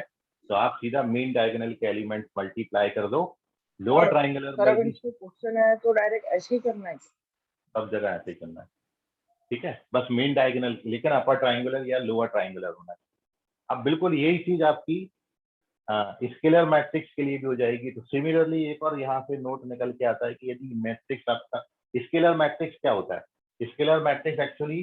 तो आप सीधा मेन डायगोनल के एलिमेंट मल्टीप्लाई कर दो। लोअर ट्राइंगुलर सर अगर इसमें क्वेश्चन है तो डायरेक्ट ऐसे ही करना है, सब जगह ऐसे ही करना है, ठीक है। बस मेन डायगोनल, लेकिन अपर ट्राइंगुलर या लोअर ट्राइंगुलर होना है। अब बिल्कुल यही चीज आपकी स्केलर मैट्रिक्स के लिए भी हो जाएगी। तो सिमिलरली एक और यहाँ से नोट निकल के आता है कि यदि मैट्रिक्स आपका स्केलर मैट्रिक्स क्या होता है, स्केलर मैट्रिक्स एक्चुअली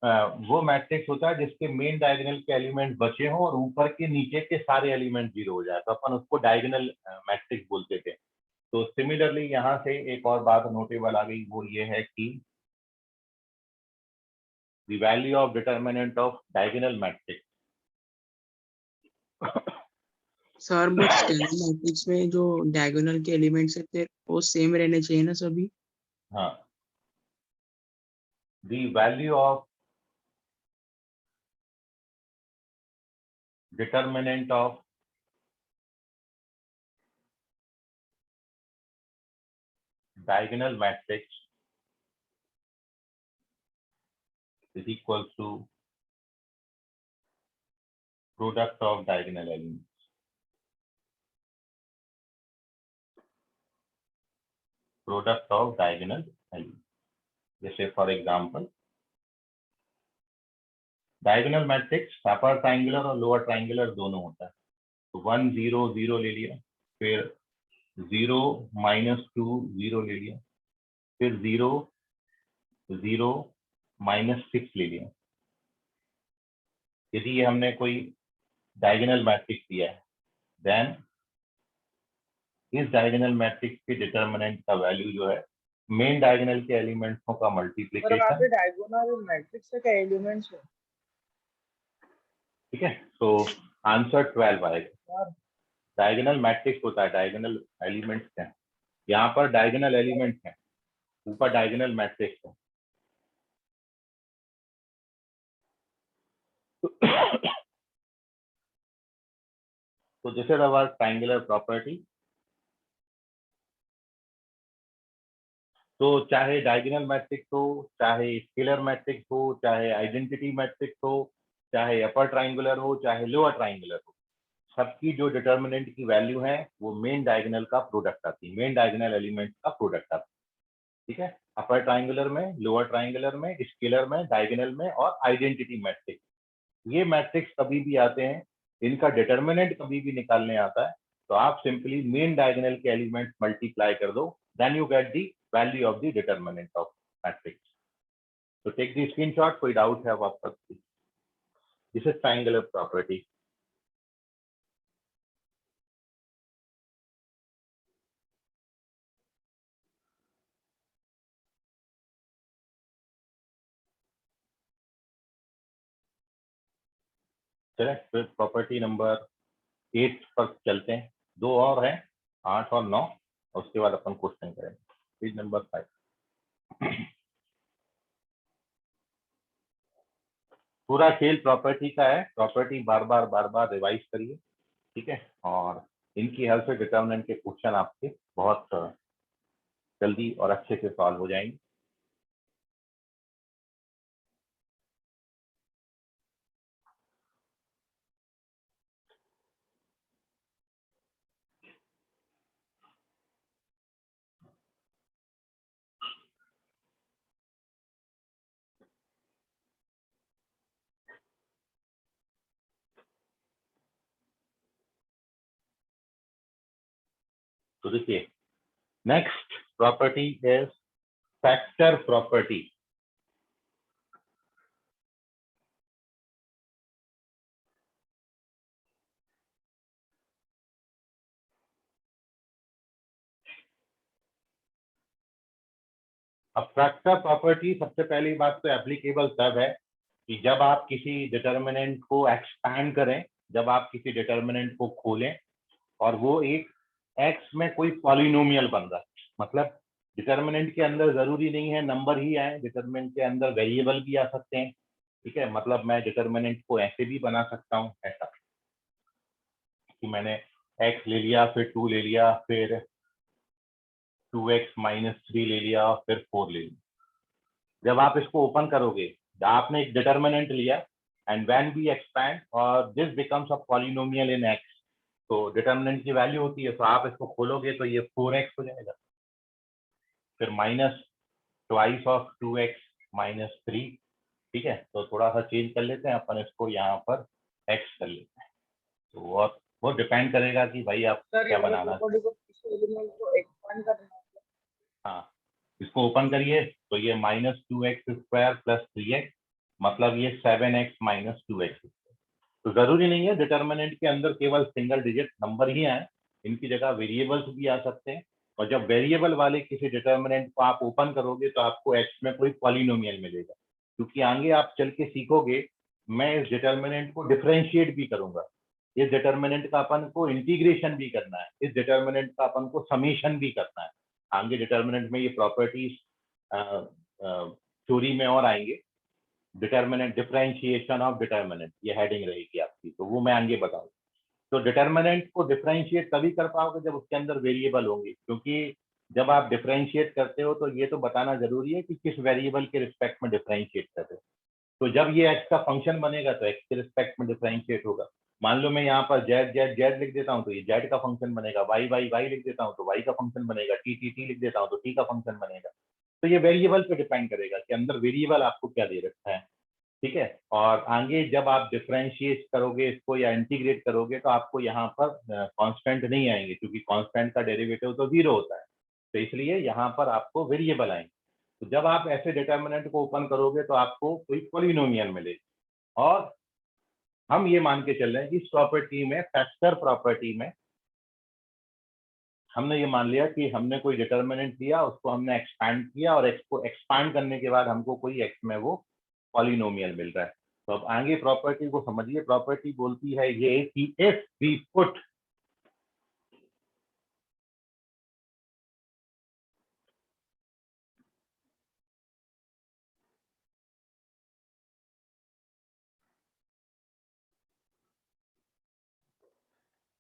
वो मैट्रिक्स होता है जिसके मेन डायगोनल के एलिमेंट बचे हों और ऊपर के नीचे के सारे एलिमेंट 0 हो जाए, तो अपन उसको डायगोनल मैट्रिक्स बोलते थे। तो सिमिलरली यहाँ से एक और बात नोटेबल आ गई, वो ये है कि the value of determinant of diagonal matrix. Sir but scalar matrix में जो डायगोनल के एलिमेंट्स है फिर वो सेम रहने चाहिए ना सभी? हाँ, the value of determinant of diagonal matrix is equal to product of diagonal elements. Product of diagonal elements. जैसे for example diagonal matrix upper triangular और लोअर ट्राइंगुलर दोनों होता है। तो 1 0 0 ले लिया, फिर 0 -2 0 ले लिया, फिर 0 0 -6 ले लिया। यदि ये हमने कोई डायगोनल मैट्रिक्स दिया है, देन इस डायगोनल मैट्रिक्स के डिटर्मिनेंट का वैल्यू जो है मेन डायगोनल के एलिमेंट्सों का पर वहाँ मल्टीप्लिकेशन, पे डायगोनल मैट्रिक्स का एलिमेंट्स है। ठीक है। तो आंसर 12 आएगा। डायगोनल मैट्रिक्स होता है, डायगोनल एलिमेंट्स हैं, यहाँ पर डायगोनल एलिमेंट्स हैं, ऊपर डायगोनल मैट्रिक्स है। तो this is our triangular property. तो चाहे डायगोनल मैट्रिक्स हो, चाहे स्केलर मैट्रिक्स हो, चाहे आइडेंटिटी मैट्रिक्स हो, चाहे अपर ट्राइंगुलर हो, चाहे लोअर ट्राइंगुलर हो, सबकी जो डिटर्मिनेंट की वैल्यू है वो मेन डायगोनल का प्रोडक्ट आती है, मेन डायगोनल एलिमेंट का प्रोडक्ट आता है, ठीक है। अपर ट्राइंगुलर में, लोअर ट्राइंगुलर में, स्केलर में, डायगोनल में और आइडेंटिटी मैट्रिक्स, ये मैट्रिक्स कभी भी आते हैं, इनका डिटर्मिनेंट कभी भी निकालने आता है, तो आप सिंपली मेन डायगोनल के एलिमेंट मल्टीप्लाई कर दो, then you get the value of the determinant of matrix. तो टेक द स्क्रीनशॉट। कोई डाउट है आप तक? This is triangular property. चले फिर प्रॉपर्टी नंबर 8 पर चलते हैं। 2 और हैं, 8 और 9, और उसके बाद अपन क्वेश्चन करेंगे। Page number 5। पूरा खेल प्रॉपर्टी का है, प्रॉपर्टी बार बार रिवाइज करिए, ठीक है, और इनकी हेल्प से डिटर्मिनेंट के क्वेश्चन आपके बहुत जल्दी और अच्छे से सॉल्व हो जाएंगे। तो देखिए, next property is factor property. अब फैक्टर प्रॉपर्टी सबसे पहली बात तो एप्लीकेबल तब है कि जब आप किसी डिटर्मिनेंट को एक्सपैंड करें, जब आप किसी डिटर्मिनेंट को खोलें और वो एक एक्स में कोई पॉलिनोमियल बन रहा है। मतलब डिटर्मिनेंट के अंदर जरूरी नहीं है नंबर ही आए, डिटर्मिनेंट के अंदर वेरिएबल भी आ सकते हैं, ठीक है। मतलब मैं डिटर्मिनेंट को ऐसे भी बना सकता हूँ, ऐसा कि मैंने एक्स ले लिया, फिर 2 ले लिया, फिर 2x माइनस 3 ले लिया, फिर 4 ले लिया। जब आप इसको ओपन करोगे, आपने एक डिटर्मिनेंट लिया एंड व्हेन वी एक्सपैंड और this becomes a polynomial in x, तो डिटर्मिनेंट की वैल्यू होती है, तो आप इसको खोलोगे तो ये 4x हो जाएगा, फिर minus twice of 2x minus 3, ठीक है। तो थोड़ा सा चेंज कर लेते हैं अपन इसको, यहाँ पर x कर लेते हैं। तो और वो डिपेंड करेगा कि भाई आप सर क्या ये वाला बनाना। प्रॉपर्टी को किसी एलिमेंट को एक्सपांड करना है। हाँ, इसको ओपन करिए तो ये minus 2x square plus 3x, मतलब ये 7x माइनस 2x। तो जरूरी नहीं है डिटर्मिनेंट के अंदर केवल सिंगल डिजिट नंबर ही आए, इनकी जगह वेरिएबल्स भी आ सकते हैं। और जब वेरिएबल वाले किसी डिटर्मिनेंट को आप ओपन करोगे तो आपको एक्स में कोई पॉलिनोमियल मिलेगा, क्योंकि आगे आप चल के सीखोगे मैं इस डिटर्मिनेंट को डिफरेंशिएट भी करूंगा, इस डिटर्मिनेंट का अपन को इंटीग्रेशन भी करना है, इस डिटर्मिनेंट का अपन को समीशन भी करना है। आगे डिटर्मिनेंट में ये प्रॉपर्टीज थ्योरी में और आएंगे। डिटर्मिनेंट, डिफरेंशिएशन ऑफ डिटर्मिनेंट, ये हेडिंग रहेगी आपकी, तो वो मैं आगे बताऊँ। तो डिटर्मिनेंट को डिफरेंशिएट तभी कर पाओगे जब उसके अंदर वेरिएबल होंगे, क्योंकि जब आप डिफरेंशिएट करते हो तो ये तो बताना जरूरी है कि किस वेरिएबल के रिस्पेक्ट में डिफरेंशिएट कर रहे हो। तो जब ये एक्स का फंक्शन बनेगा तो एक्स के रिस्पेक्ट में डिफरेंशिएट होगा। मान लो मैं यहाँ पर जेड जेड जेड लिख देता हूँ तो ये जेड का फंक्शन बनेगा, वाई वाई वाई लिख देता हूँ तो वाई का फंक्शन बनेगा, टी टी टी लिख देता हूँ तो टी का फंक्शन बनेगा। तो ये वेरिएबल पे डिपेंड करेगा कि अंदर वेरिएबल आपको क्या दे रखा है, ठीक है। और आगे जब आप डिफरेंशिएट करोगे इसको या इंटीग्रेट करोगे तो आपको यहाँ पर कांस्टेंट नहीं आएंगे, क्योंकि कांस्टेंट का डेरिवेटिव तो 0 होता है, तो इसलिए यहाँ पर आपको वेरिएबल आएंगे। तो जब आप ऐसे डिटर्मिनेंट को ओपन करोगे तो आपको कोई पॉलिनोमियल मिलेगा। और हम ये मान के चल रहे हैं कि इस प्रॉपर्टी में, फैक्टर प्रॉपर्टी में, हमने ये मान लिया कि हमने कोई डिटर्मिनेंट दिया, उसको हमने एक्सपैंड किया और एक्स को एक्सपैंड करने के बाद हमको कोई एक्स में वो पॉलिनोमियल मिल रहा है। तो अब आगे प्रॉपर्टी को समझिए। प्रॉपर्टी बोलती है ये कि if we put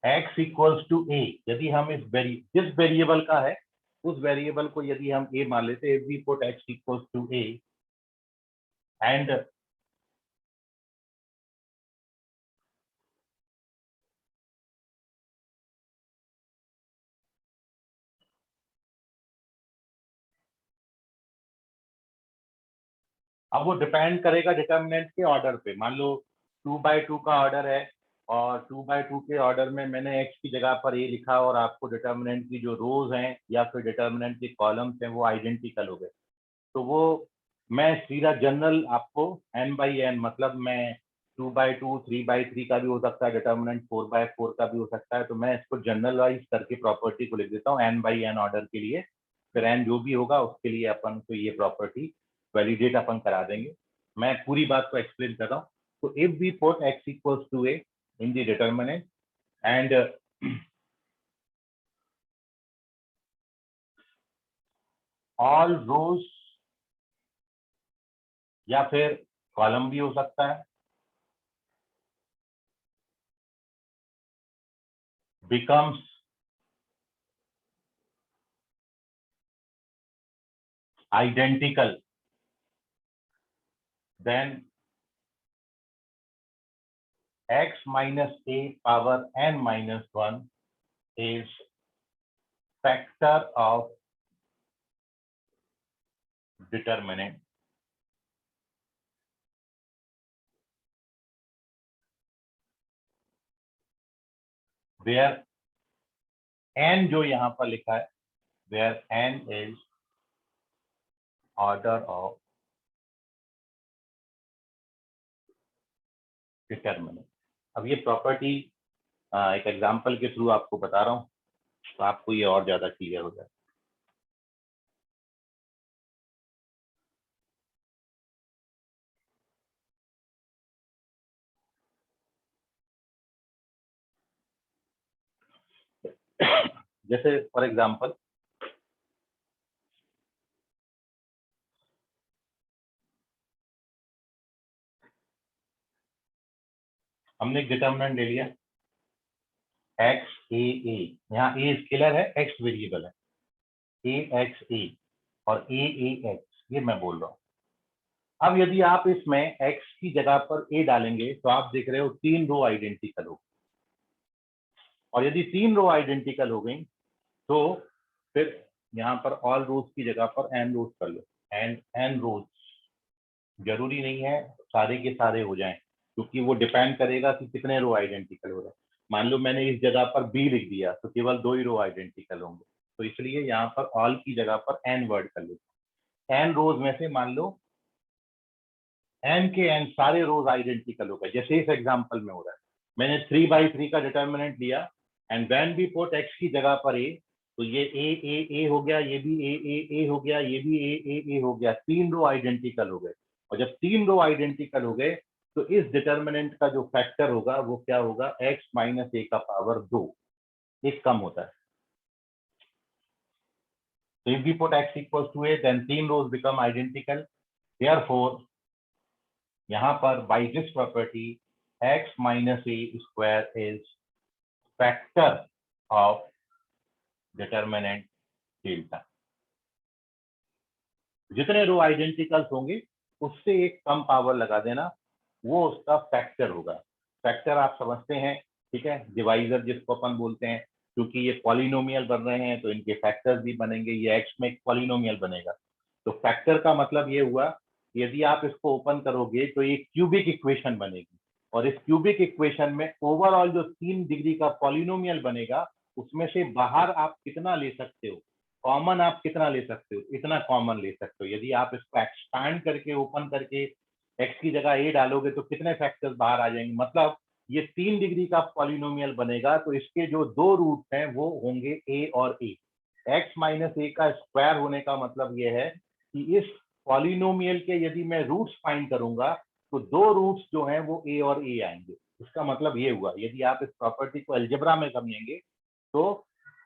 x equals to a, यदि हम जिस वेरिएबल का है उस वेरिएबल को यदि हम a मान लेते हैं, if we put x equals to a and अब वो डिपेंड करेगा डिटर्मिनेंट के ऑर्डर पे। मान लो 2/2 का ऑर्डर है और 2/2 के ऑर्डर में मैंने x की जगह पर a लिखा और आपको डिटर्मिनेंट की जो रोज हैं या फिर डिटर्मिनेंट के कॉलम्स हैं वो आइडेंटिकल हो गए, तो वो मैं सीधा जनरल आपको n/n, मतलब मैं 2/2 3/3 का भी हो सकता है डिटर्मिनेंट, 4/4 का भी हो सकता है, तो मैं इसको जनरलाइज करके प्रॉपर्टी को लिख देता हूँ n/n ऑर्डर के लिए। फिर n जो भी होगा उसके लिए अपन को ये प्रॉपर्टी वैलिडेट अपन करा देंगे। मैं पूरी बात को एक्सप्लेन कर रहा हूँ। तो if we put x equals to a in the determinant and all rows या फिर कॉलम भी हो सकता है, becomes identical, then x minus a power n minus 1 is factor of determinant where n जो यहाँ पर लिखा है, where n is order of determinant. अब ये प्रॉपर्टी एक एग्जांपल के थ्रू आपको बता रहा हूँ, तो आपको ये और ज्यादा क्लियर हो जाए। जैसे फॉर एग्जांपल हमने एक डिटर्मिनेंट ले लिया एक्स ए ए, यहाँ ए स्केलर है, एक्स वेरिएबल है, ए एक्स ए और ए एक्स, ये मैं बोल रहा हूँ। अब यदि आप इसमें x की जगह पर a डालेंगे तो आप देख रहे हो 3 रो आइडेंटिकल हो, और यदि 3 रो आइडेंटिकल हो गई तो फिर यहाँ पर ऑल रोज की जगह पर n रोज कर लो, एंड n रोज जरूरी नहीं है सारे के सारे हो जाएं, क्योंकि वो डिपेंड करेगा कि कितने रो आइडेंटिकल हो रहे हैं। मान लो मैंने इस जगह पर b लिख दिया तो केवल 2 ही रो आइडेंटिकल होंगे, तो इसलिए यहाँ पर ऑल की जगह पर n वर्ड कर लो। n रोज में से मान लो n के n सारे रोज आइडेंटिकल हो गए, जैसे इस एग्जांपल में हो रहा है। मैंने 3/3 का डिटर्मिनेंट लिया and when we put x की जगह पर a, तो ये a हो गया, ये भी a हो गया, ये भी a हो गया, 3 रो आइडेंटिकल हो गए। और जब 3 रो आइडेंटिकल हो गए तो इस डिटर्मिनेंट का जो फैक्टर होगा वो क्या होगा, x माइनस a का पावर 2, एक कम होता है। So if we put x equals to a, then 3 rows become identical. Therefore, यहाँ पर by this property x minus a square is factor of determinant delta. जितने रो आइडेंटिकल्स होंगे उससे एक कम पावर लगा देना, वो उसका फैक्टर होगा। फैक्टर आप समझते हैं, ठीक है, डिवाइजर जिसको अपन बोलते हैं, क्योंकि ये पॉलिनोमियल बन रहे हैं तो इनके फैक्टर्स भी बनेंगे, ये x में एक पॉलिनोमियल बनेगा। तो फैक्टर का मतलब ये हुआ, यदि आप इसको ओपन करोगे तो ये क्यूबिक इक्वेशन बनेगी, और इस क्यूबिक इक्वेशन में ओवरऑल जो 3 डिग्री का पॉलिनोमियल बनेगा उसमें से बाहर आप कितना ले सकते हो, कॉमन आप कितना ले सकते हो, इतना कॉमन ले सकते हो। यदि आप इसको एक्सपैंड करके ओपन करके x की जगह a डालोगे तो कितने फैक्टर्स बाहर आ जाएंगे, मतलब ये 3 डिग्री का पॉलिनोमियल बनेगा, तो इसके जो 2 रूट्स हैं वो होंगे a और a। x माइनस a का स्क्वायर होने का मतलब ये है कि इस पॉलिनोमियल के यदि मैं रूट्स फाइंड करूंगा तो 2 रूट्स जो हैं वो a और a आएंगे। इसका मतलब ये हुआ, यदि आप इस प्रॉपर्टी को अलजेब्रा में समझेंगे तो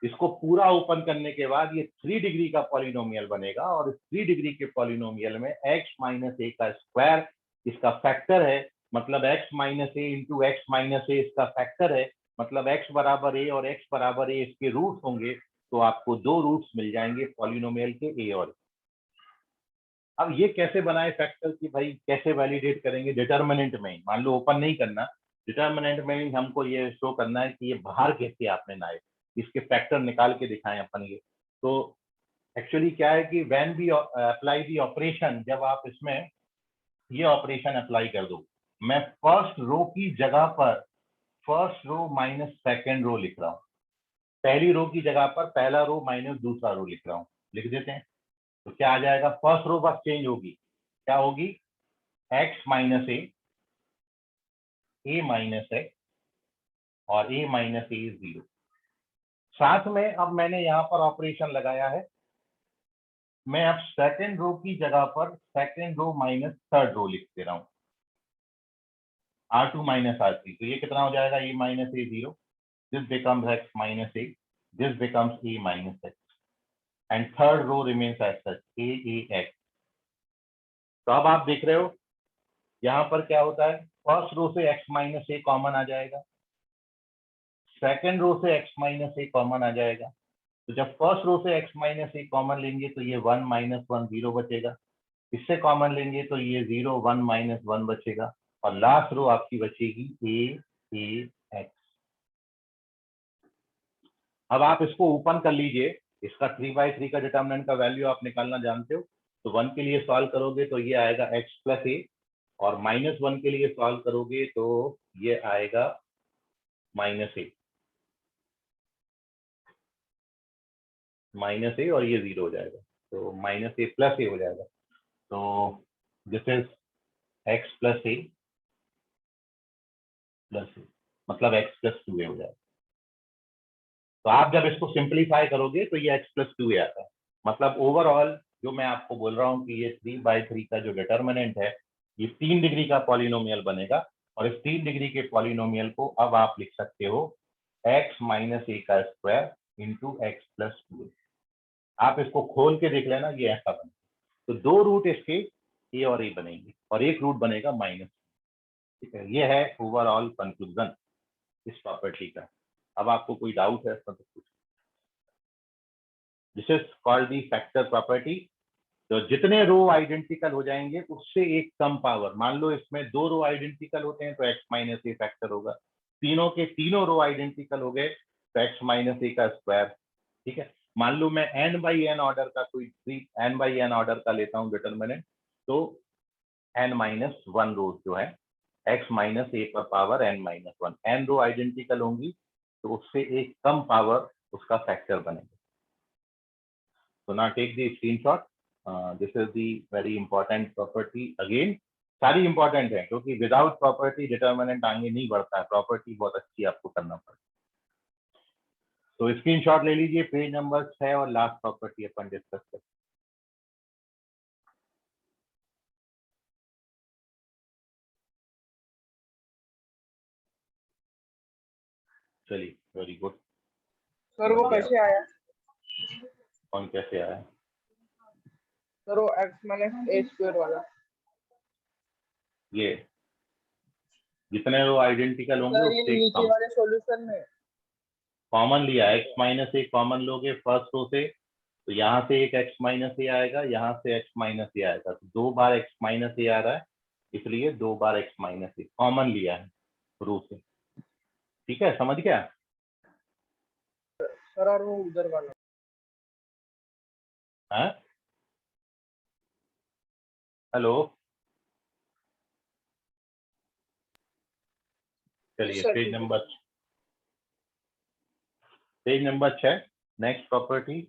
इसको पूरा ओपन करने के बाद ये 3 डिग्री का पॉलिनोमियल बनेगा, और इस 3 डिग्री के पॉलिनोमियल में x माइनस a का स्क्वायर इसका फैक्टर है, मतलब x minus a into x minus a इसका फैक्टर है, मतलब x बराबर a और x बराबर a इसके रूट्स होंगे, तो आपको 2 रूट्स मिल जाएंगे पॉलिनोमियल के a और a। अब ये कैसे बनाए फैक्टर की भाई, कैसे वैलिडेट करेंगे, डिटर्मिनेंट में ही, मान लो ओपन नहीं करना, डिटर्मिनेंट में ही हमको ये शो करना है कि ये बाहर कैसे आपने लाए, इसके फैक्टर निकाल के दिखाएं अपन ये। तो एक्चुअली क्या है कि when we apply the operation, जब आप इसमें ये ऑपरेशन अप्लाई कर दो, मैं फर्स्ट रो की जगह पर first row minus second row लिख रहा हूँ, पहली रो की जगह पर पहला रो माइनस दूसरा रो लिख रहा हूँ, लिख देते हैं। तो क्या आ जाएगा, फर्स्ट रो बस चेंज होगी, क्या होगी, x minus a minus x और a माइनस a 0। साथ में अब मैंने यहाँ पर ऑपरेशन लगाया है, मैं अब सेकेंड रो की जगह पर second row minus third row लिख दे रहा हूँ, R2 माइनस R3। तो ये कितना हो जाएगा, a minus a 0, this becomes x minus a, this becomes a minus x, and third row remains as such a x। तो अब आप देख रहे हो यहाँ पर क्या होता है, फर्स्ट रो से x माइनस a कॉमन आ जाएगा, सेकंड रो से x माइनस ए कॉमन आ जाएगा। तो जब फर्स्ट रो से x माइनस ए कॉमन लेंगे तो ये 1 माइनस 1 0 बचेगा, इससे कॉमन लेंगे तो ये 0 1 माइनस 1 बचेगा, और लास्ट रो आपकी बचेगी a x। अब आप इसको ओपन कर लीजिए, इसका 3/3 का डिटर्मिनेंट का वैल्यू आप निकालना जानते हो, तो 1 के लिए सॉल्व करोगे तो ये आएगा x प्लस ए, और -1 के लिए सॉल्व करोगे तो ये आएगा -a और ये 0 हो जाएगा, तो -a प्लस ए हो जाएगा। तो दिस इज x प्लस ए मतलब x प्लस 2a हो जाएगा। तो आप जब इसको सिंप्लीफाई करोगे तो ये x प्लस 2a आता है। मतलब ओवरऑल जो मैं आपको बोल रहा हूँ कि ये 3/3 का जो डिटर्मिनेंट है ये 3 डिग्री का पॉलिनोमियल बनेगा, और इस 3 डिग्री के पॉलिनोमियल को अब आप लिख सकते हो x माइनस ए का square into x plus 2a। आप इसको खोल के देख लेना, ये ऐसा बनेगा। तो 2 रूट इसके a और a बनेंगे और एक रूट बनेगा माइनस। ठीक है, ये है ओवरऑल कंक्लूजन इस प्रॉपर्टी का। अब आपको कोई डाउट है इसमें तो कुछ? This is called the factor property. तो जितने रो आइडेंटिकल हो जाएंगे उससे एक कम पावर, मान लो इसमें 2 रो आइडेंटिकल होते हैं तो x माइनस ए फैक्टर होगा, तीनों के तीनों रो आइडेंटिकल हो गए तो x माइनस ए का स्क्वायर। ठीक है, मान लो मैं n/n ऑर्डर का कोई n/n ऑर्डर का लेता हूँ डिटर्मिनेंट, तो n-1 रो जो है x माइनस ए पर पावर n-1, n रो आइडेंटिकल होंगी तो उससे एक कम पावर उसका फैक्टर बनेगा। So now take the screenshot. This is the very important property again. सारी इंपॉर्टेंट है क्योंकि विदाउट प्रॉपर्टी डिटर्मिनेंट आगे नहीं बढ़ता है, प्रॉपर्टी बहुत अच्छी आपको करना पड़ेगा। तो स्क्रीनशॉट ले लीजिए, पेज नंबर 6 और लास्ट प्रॉपर्टी अपन डिस्कस करते हैं। चलिए, वेरी गुड। सर वो कैसे आया? कौन कैसे आया? सर वो x माइनस ए स्क्वायर वाला। ये जितने रो आइडेंटिकल होंगे सर ये उससे एक नीचे कम वाले सॉल्यूशन में कॉमन लिया, x माइनस ए कॉमन लोगे फर्स्ट रो से तो यहाँ से एक x माइनस ए आएगा, यहाँ से x माइनस ए आएगा, तो 2 बार x माइनस ए आ रहा है, इसलिए 2 बार x माइनस ए कॉमन लिया है रो से। ठीक है, समझ गया? सर, और वो उधर वाला हाँ, हेलो, चलिए सर, पेज ठीक है। Number 6, next property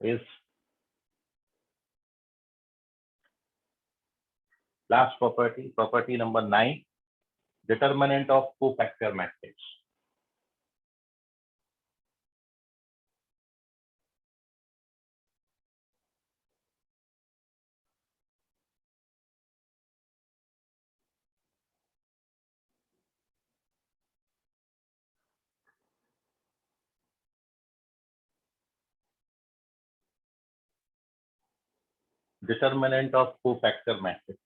is last property number 9, determinant of cofactor matrix. Determinant of cofactor matrix.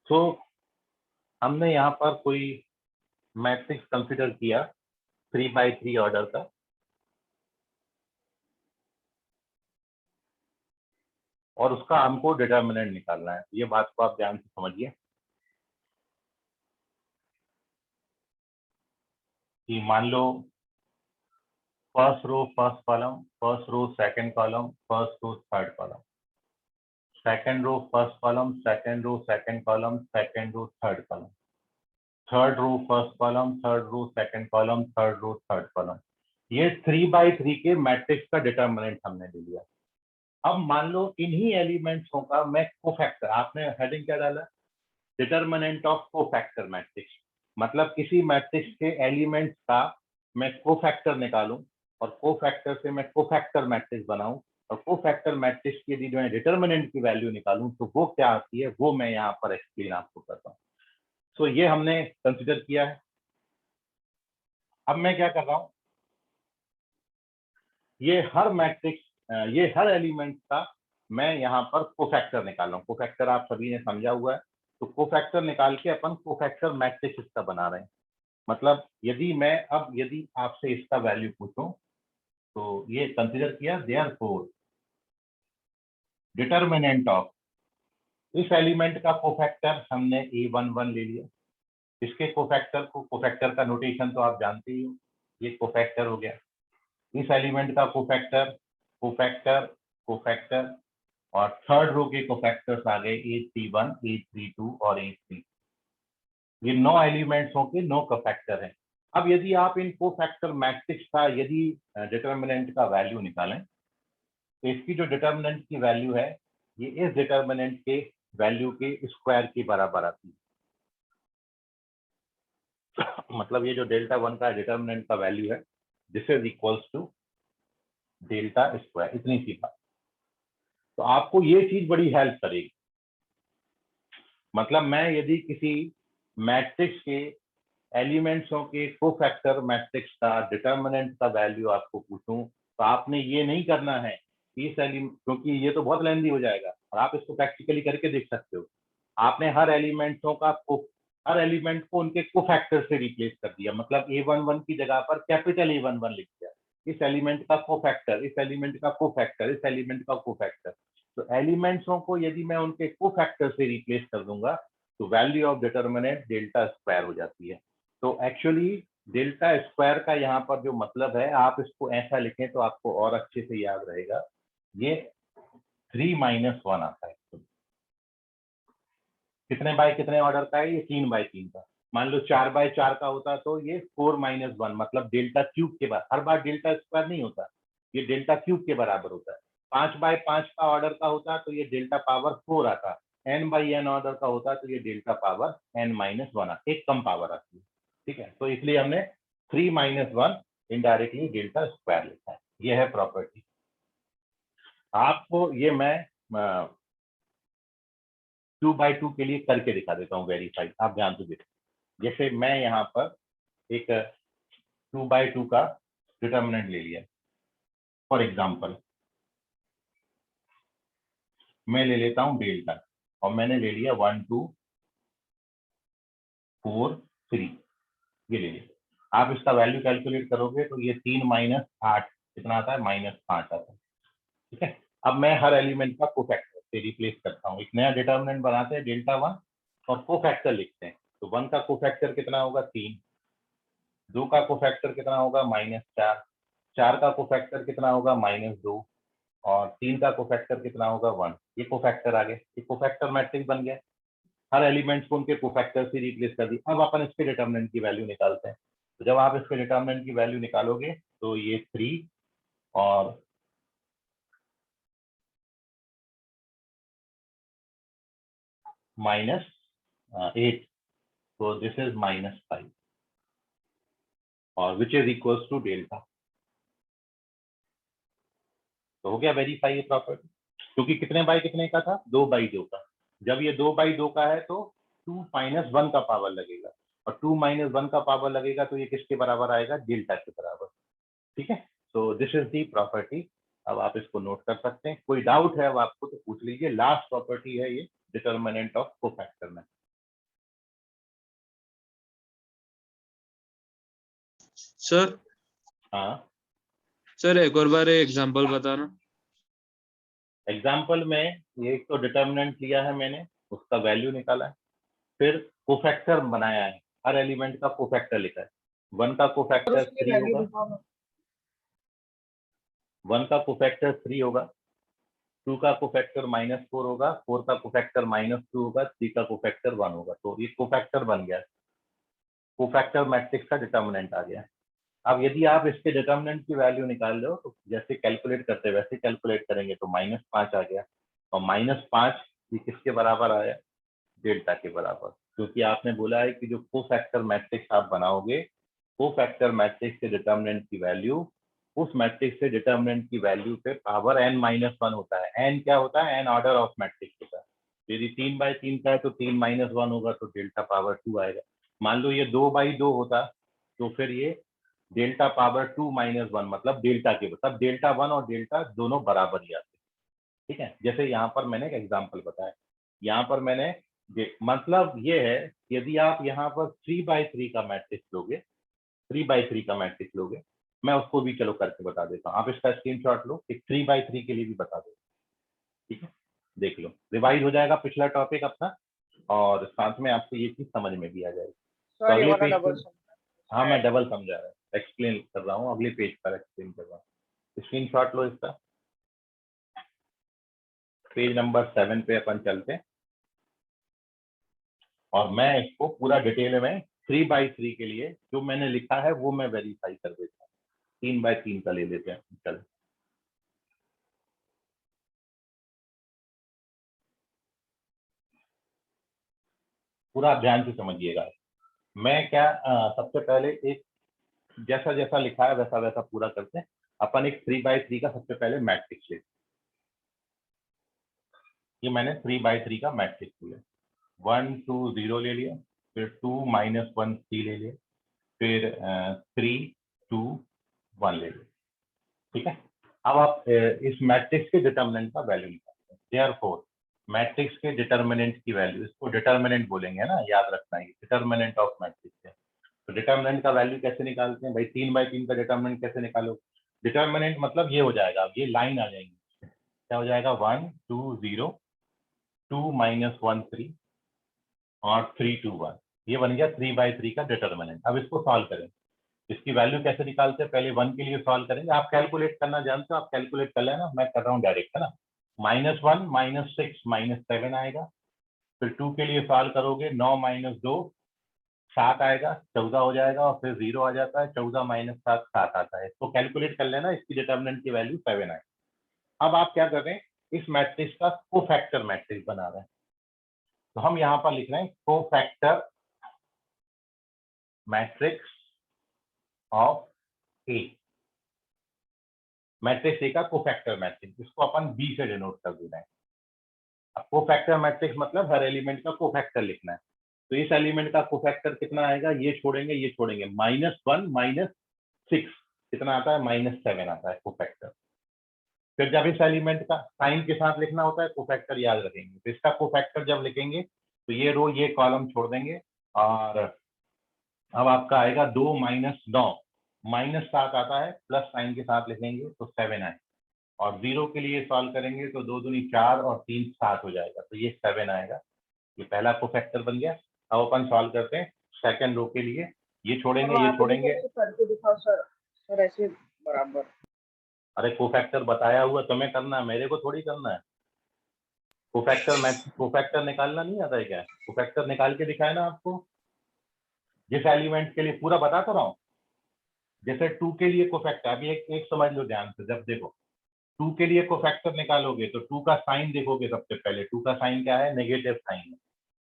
तो हमने यहाँ पर कोई मैट्रिक्स कंसिडर किया 3/3 ऑर्डर का, और उसका हमको डिटर्मिनेंट निकालना है। ये बात को आप ध्यान से समझिए कि मान लो first row first column, first row second column, first row third column, second row first column, second row second column, second row third column, third row first column, third row second column, third row third column. ये 3/3 के matrix का determinant हमने ले लिया। अब मान लो इन्हीं एलिमेंट्सों का मैं कोफैक्टर, आपने हेडिंग क्या डाला? Determinant of cofactor matrix. मतलब किसी मैट्रिक्स के एलिमेंट्स का मैं कोफैक्टर निकालूं और कोफैक्टर से मैं कोफैक्टर मैट्रिक्स बनाऊं और कोफैक्टर मैट्रिक्स की यदि जो है डिटर्मिनेंट की वैल्यू निकालूं तो वो क्या आती है वो मैं यहाँ पर एक्सप्लेन आपको करता हूँ। सो ये हमने कंसिडर किया है। अब मैं क्या कर रहा हूँ, ये हर मैट्रिक्स, ये हर एलिमेंट का मैं यहाँ पर कोफैक्टर निकाल रहा हूँ। कोफैक्टर आप सभी ने समझा हुआ है, तो कोफैक्टर निकाल के अपन कोफैक्टर मैट्रिक्स इसका बना रहे हैं। मतलब यदि आपसे इसका वैल्यू पूछूं तो ये कंसिडर किया, देयरफॉर डिटर्मिनेंट ऑफ, इस एलिमेंट का कोफैक्टर हमने A11 ले लिया। इसके कोफैक्टर का नोटेशन तो आप जानते ही हो, ये कोफैक्टर हो गया। इस एलिमेंट का कोफैक्टर कोफैक्टर कोफैक्टर और थर्ड रो के कोफैक्टर्स आ गए A31, A32 और A3। ये 9 एलिमेंट्स के 9 कोफैक्टर हैं। अब यदि आप इन कोफैक्टर मैट्रिक्स का यदि डिटर्मिनेंट का वैल्यू निकालें तो इसकी जो डिटर्मिनेंट की वैल्यू है ये इस डिटर्मिनेंट के वैल्यू के स्क्वायर के बराबर आती है। मतलब ये जो डेल्टा 1 का डिटर्मिनेंट का वैल्यू है this is equals to delta square, इतनी सी बात। तो आपको ये चीज बड़ी हेल्प करेगी। मतलब मैं यदि किसी मैट्रिक्स के एलिमेंट्सों के कोफैक्टर मैट्रिक्स का डिटर्मिनेंट का वैल्यू आपको पूछूं तो आपने ये नहीं करना है इस एलिमेंट, क्योंकि ये तो बहुत लेंदी हो जाएगा और आप इसको प्रैक्टिकली करके देख सकते हो। आपने हर एलिमेंट को उनके कोफैक्टर से रिप्लेस कर दिया। मतलब A11 की जगह पर कैपिटल A11 लिख दिया। इस एलिमेंट का कोफैक्टर, इस एलिमेंट का कोफैक्टर, इस एलिमेंट का कोफैक्टर। तो एलिमेंट्सों को यदि मैं उनके कोफैक्टर से रिप्लेस कर दूंगा तो value of determinant delta square हो जाती है। तो एक्चुअली डेल्टा स्क्वायर का यहाँ पर जो मतलब है, आप इसको ऐसा लिखें तो आपको और अच्छे से याद रहेगा। ये 3 - 1 आता है। कितने बाय कितने ऑर्डर का है? ये 3 बाय 3 का। मान लो 4 बाय 4 का होता तो ये 4 - 1, मतलब डेल्टा क्यूब के बराबर। हर बार डेल्टा स्क्वायर नहीं होता, ये डेल्टा क्यूब के बराबर होता है। 5 बाय 5 का ऑर्डर का होता तो ये डेल्टा पावर 4 आता। n बाई n ऑर्डर का होता तो ये डेल्टा पावर n - 1 आता, एक कम पावर आती है। ठीक है, तो इसलिए हमने 3 - 1 इनडायरेक्टली डेल्टा स्क्वायर लिखा है। ये है प्रॉपर्टी। आपको ये मैं 2/2 के लिए करके दिखा देता हूँ वेरीफाई, आप ध्यान से देखो। जैसे मैं यहाँ पर एक 2/2 का डिटर्मिनेंट ले लिया। फॉर एग्जाम्पल मैं ले लेता हूँ डेल्टा और मैंने ले लिया 1 2 4 3, ये ले लिया। आप इसका वैल्यू कैलकुलेट करोगे तो ये 3 - 8 कितना आता है? -5 आता है। ठीक है, अब मैं हर एलिमेंट का कोफैक्टर से रिप्लेस करता हूँ। एक नया डिटर्मिनेंट बनाते हैं डेल्टा 1 और कोफैक्टर लिखते हैं। तो 1 का कोफैक्टर कितना होगा? 3। 2 का कोफैक्टर कितना होगा? -4। 4 का कोफैक्टर कितना होगा? -2 और 3 का कोफैक्टर कितना होगा? 1। ये कोफैक्टर आ गए, ये कोफैक्टर मैट्रिक्स बन गया। हर एलिमेंट्स को उनके कोफैक्टर से रिप्लेस कर दी। अब अपन इसके डिटर्मिनेंट की वैल्यू निकालते हैं। तो जब आप इसके डिटर्मिनेंट की वैल्यू निकालोगे तो ये 3 और -8, तो दिस इज -5 और which is equals to delta. तो हो गया वेरीफाई ये प्रॉपर्टी। क्योंकि कितने बाई कितने का था? 2/2 का। जब ये 2/2 का है तो 2 - 1 का पावर लगेगा और 2 - 1 का पावर लगेगा तो ये किसके बराबर आएगा? डेल्टा के बराबर। ठीक है, तो दिस इज दी प्रॉपर्टी। अब आप इसको नोट कर सकते हैं। कोई डाउट है अब आपको तो पूछ लीजिए। लास्ट प्रॉपर्टी है ये, डिटर्मिनेंट ऑफ कोफैक्टर में। सर हाँ, सर एक और बार एग्जांपल बताना। एग्जाम्पल में ये एक तो डिटर्मिनेंट लिया है मैंने, उसका वैल्यू निकाला है, फिर कोफैक्टर बनाया है, हर एलिमेंट का कोफैक्टर लिखा है। 1 का और कोफैक्टर उसकी 3 वैल्यू होगा, बताओ। 1 का कोफैक्टर 3 होगा, 2 का कोफैक्टर -4 होगा, 4 का कोफैक्टर -2 होगा, 3 का कोफैक्टर 1 होगा। तो ये कोफैक्टर बन गया, कोफैक्टर मैट्रिक्स का डिटर्मिनेंट आ गया। अब यदि आप इसके डिटर्मिनेंट की वैल्यू निकाल लो तो जैसे कैलकुलेट करते वैसे कैलकुलेट करेंगे तो -5 आ गया और -5 ये किसके बराबर आया? डेल्टा के बराबर। क्योंकि आपने बोला है कि जो कोफैक्टर मैट्रिक्स आप बनाओगे, कोफैक्टर मैट्रिक्स के डिटर्मिनेंट की वैल्यू उस मैट्रिक्स से डिटर्मिनेंट की वैल्यू पे पावर n-1 होता है। n क्या होता है? n ऑर्डर ऑफ मैट्रिक्स होता है। यदि 3/3 का है तो 3-1 होगा तो डेल्टा पावर 2 आएगा। मान लो ये 2/2 होता तो फिर ये डेल्टा पावर 2-1 मतलब डेल्टा के मतलब डेल्टा 1 और डेल्टा दोनों बराबर ही आते। ठीक है, जैसे यहाँ पर मैंने एक एग्जांपल बताया, यहाँ पर मैंने मतलब ये है यदि आप यहाँ पर 3/3 का मैट्रिक्स लोगे, 3/3 का मैट्रिक्स लोगे, मैं उसको भी चलो करके बता देता हूँ। आप इसका स्क्रीनशॉट लो, एक 3/3 के लिए भी बता दो। ठीक है, देख लो, रिवाइज हो जाएगा पिछला टॉपिक अपना और साथ में आपको ये चीज समझ में भी आ जाएगी। तो सर ये अगले वाला पेज डबल पर, हाँ मैं डबल समझा रहा हूँ, एक्सप्लेन कर रहा हूँ, अगले पेज पर एक्सप्लेन कर रहा हूँ। स्क्रीनशॉट लो इसका, पेज नंबर 7 पे अपन चलते हैं और मैं इसको पूरा डिटेल में 3/3 के लिए जो मैंने लिखा है वो मैं वेरीफाई कर देता हूँ। 3/3 का ले लेते हैं, चल पूरा ध्यान से समझिएगा। मैं क्या सबसे पहले एक जैसा जैसा लिखा है वैसा वैसा पूरा करते हैं। अपन एक 3/3 का सबसे पहले मैट्रिक्स ले, ये मैंने 3/3 का मैट्रिक्स लिया, 1 2 0 ले लिया, फिर 2 -1 3 ले लिया, फिर 3 2 1 ले लिया। ठीक है, अब आप इस मैट्रिक्स के डिटर्मिनेंट का वैल्यू निकालते हैं। देयरफॉर मैट्रिक्स के डिटर्मिनेंट की वैल्यू, इसको डिटर्मिनेंट बोलेंगे ना, याद रखना है, डिटर्मिनेंट ऑफ मैट्रिक्स है। तो डिटर्मिनेंट का वैल्यू कैसे निकालते हैं भाई? 3/3 का डिटर्मिनेंट कैसे निकालो? डिटर्मिनेंट मतलब ये हो जाएगा, ये लाइन आ जाएंगी, क्या हो जाएगा? 1 2 0 2 -1 3 और 3 2 1, ये बन गया 3/3 का डिटर्मिनेंट। अब इसको सॉल्व करें, इसकी वैल्यू कैसे निकालते हैं? पहले 1 के लिए सॉल्व करेंगे। आप कैलकुलेट करना जानते हो, आप कैलकुलेट कर लेना, मैं कर रहा हूँ डायरेक्ट, है ना। -1 -6 -7 आएगा। फिर 2 के लिए सॉल्व करोगे, 9 - 2 7 आएगा, 14 हो जाएगा और फिर 0 आ जाता है, 14 - 7 7 आता है। तो कैलकुलेट कर लेना, इसकी डिटर्मिनेंट की वैल्यू 7 आए। अब आप क्या कर रहे हैं? इस मैट्रिक्स का कोफैक्टर मैट्रिक्स बना रहे हैं। तो हम यहाँ पर लिख रहे हैं cofactor matrix of A, matrix A का कोफैक्टर मैट्रिक्स, इसको अपन बी से डिनोट कर दे रहे हैं। अब कोफैक्टर मैट्रिक्स मतलब हर एलिमेंट का कोफैक्टर लिखना है। तो इस एलिमेंट का कोफैक्टर कितना आएगा? ये छोड़ेंगे ये छोड़ेंगे, -1 -6 कितना आता है? -7 आता है कोफैक्टर। फिर जब इस एलिमेंट का साइन के साथ लिखना होता है कोफैक्टर याद रखेंगे, तो इसका कोफैक्टर जब लिखेंगे तो ये रो ये कॉलम छोड़ देंगे और अब आपका आएगा 2 -9 -7 आता है, प्लस साइन के साथ लिखेंगे तो 7 आए और 0 के लिए सॉल्व करेंगे तो 2 दूनी 4 और 3 7 हो जाएगा, तो ये 7 आएगा। ये पहला कोफैक्टर बन गया। अब अपन सॉल्व करते हैं सेकंड रो के लिए, ये छोड़ेंगे ये छोड़ेंगे। करके दिखाओ सर, सर ऐसे बराबर। अरे कोफैक्टर बताया हुआ तुम्हें करना है, मेरे को थोड़ी करना है। कोफैक्टर निकालना नहीं आता है क्या? कोफैक्टर निकाल के दिखाए ना आपको, जिस एलिमेंट के लिए पूरा बता तो रहा हूँ। जैसे 2 के लिए कोफैक्टर, अभी एक समझ लो ध्यान से, जब देखो 2 के लिए कोफैक्टर निकालोगे तो 2 का साइन देखोगे सबसे पहले। 2 का साइन क्या है? नेगेटिव साइन है,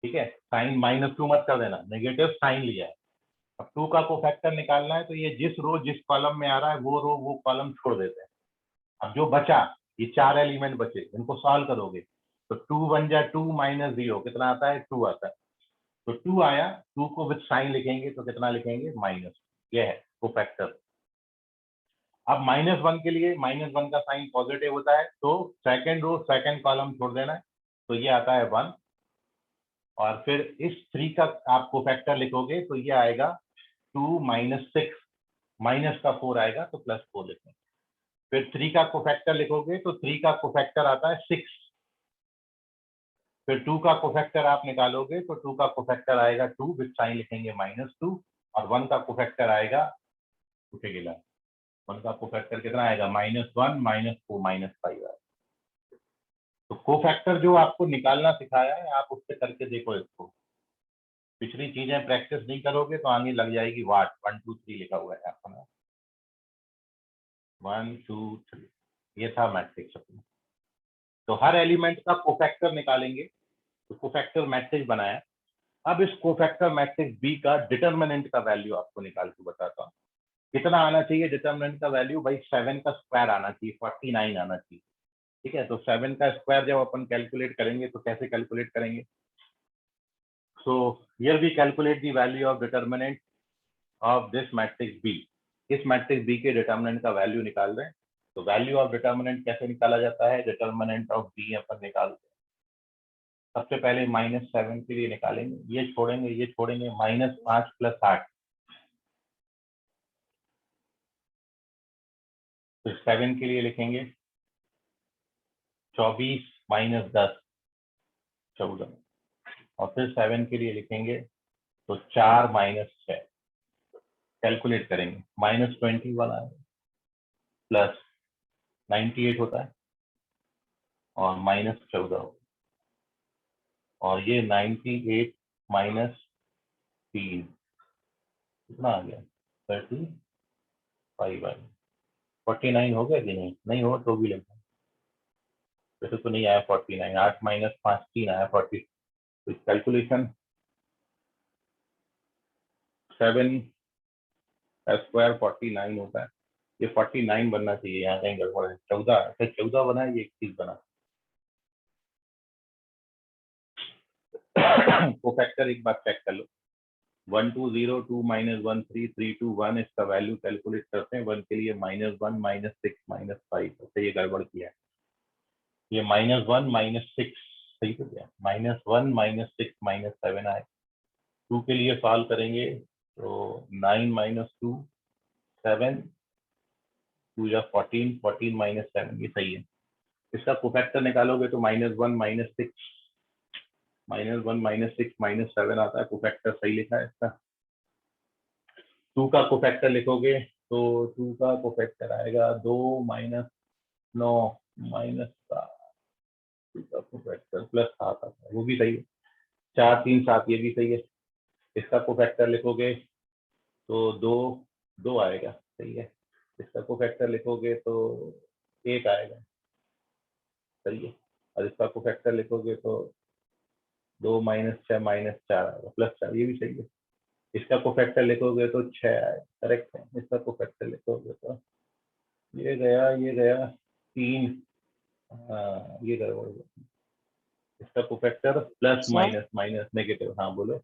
ठीक है। साइन -2 मत कर देना, नेगेटिव साइन लिया है। अब 2 का कोफैक्टर निकालना है तो ये जिस रो जिस कॉलम में आ रहा है वो रो वो कॉलम छोड़ देते हैं। अब जो बचा, ये 4 एलिमेंट बचे, इनको सॉल्व करोगे तो 2 बन जाए 2 -0 कितना आता है? 2 आता है। तो 2 आया, 2 को विद साइन लिखेंगे तो कितना लिखेंगे? माइनस। ये है कोफैक्टर। अब -1 के लिए -1 का साइन पॉजिटिव होता है तो सेकंड रो सेकंड कॉलम छोड़ देना है, तो ये आता है 1 और फिर इस 3 का आप कोफैक्टर लिखोगे तो ये आएगा 2 -6, माइनस का 4 आएगा तो +4 लिखेंगे। फिर 3 का कोफैक्टर लिखोगे तो 3 का कोफैक्टर आता है 6। फिर 2 का कोफैक्टर आप निकालोगे तो 2 का कोफैक्टर आएगा 2 विद साइन लिखेंगे -2 और 1 का कोफैक्टर आएगा, उठेगा 1 का कोफैक्टर कितना आएगा? -1 -4 -5 आएगा। तो कोफैक्टर जो आपको निकालना सिखाया है आप उससे करके देखो इसको। पिछली चीजें प्रैक्टिस नहीं करोगे तो आगे लग जाएगी वाट। 1 2 3 लिखा हुआ है अपना, 1 2 3, ये था मैट्रिक्स अपना। तो हर एलिमेंट का कोफैक्टर निकालेंगे तो कोफैक्टर मैट्रिक्स बनाया। अब इस कोफैक्टर मैट्रिक्स बी का डिटर्मिनेंट का वैल्यू आपको निकाल के बताता हूँ। कितना आना चाहिए डिटर्मिनेंट का वैल्यू? भाई 7 का स्क्वायर आना चाहिए, 49 आना चाहिए। ठीक है, तो 7 का स्क्वायर जब अपन कैलकुलेट करेंगे तो कैसे कैलकुलेट करेंगे? So here we calculate the value of determinant of this matrix B. इस मैट्रिक्स बी के डिटर्मिनेंट का वैल्यू निकाल रहे हैं। तो वैल्यू ऑफ डिटर्मिनेंट कैसे निकाला जाता है? डिटर्मिनेंट ऑफ बी अपन निकालते हैं। सबसे पहले -7 के लिए निकालेंगे, ये छोड़ेंगे -5 + 8। तो 7 के लिए लिखेंगे 24 - 10 14, और फिर 7 के लिए लिखेंगे तो 4 - 6। कैलकुलेट करेंगे, -21 आएगा, प्लस 98 होता है, और -14 होता है, और ये 98 - 3 कितना आ गया? 35 आ गया। 49 हो गया कि नहीं? नहीं हो तो भी लिखना, वैसे तो नहीं आया 49, 8 - 5 3 आया 40। तो कैलकुलेशन 7 का स्क्वायर 49 होता है, ये 49 बनना चाहिए, यहाँ कहीं गड़बड़ है। 14 बना है, ये 31 बना। कोफैक्टर एक बार चेक कर लो। 1 2 0 2 - 1 3 3 2 1, इसका वैल्यू कैलकुलेट करते हैं। 1 के लिए -1 -6 -5, तो ये गड़बड़ किया है। ये -1 -6 सही तो गया, -1 -6 -7 आए। 2 के लिए सॉल्व करेंगे तो 9 - 2 7, 2 या 14 14 - 7, ये सही है। इसका कोफैक्टर निकालोगे तो -1 -6 -7 आता है। कोफैक्टर सही लिखा है इसका। 2 का कोफैक्टर लिखोगे तो 2 का कोफैक्टर आएगा 2 - 9 -7। 2 का कोफैक्टर +7 आता है, वो भी सही है। 4 3 7, ये भी सही है। इसका कोफैक्टर लिखोगे तो 2 2 आएगा, सही है। इसका कोफैक्टर लिखोगे तो 1 आएगा, सही है। और इसका कोफैक्टर लिखोगे तो 2 - 6 - 4 आएगा, +4, ये भी सही है। इसका कोफैक्टर लिखोगे तो 6 आएगा, करेक्ट है। इसका कोफैक्टर लिखोगे तो ये गया 3, ये गड़बड़ हो गया। इसका cofactor plus sir minus minus negative, हाँ बोलो,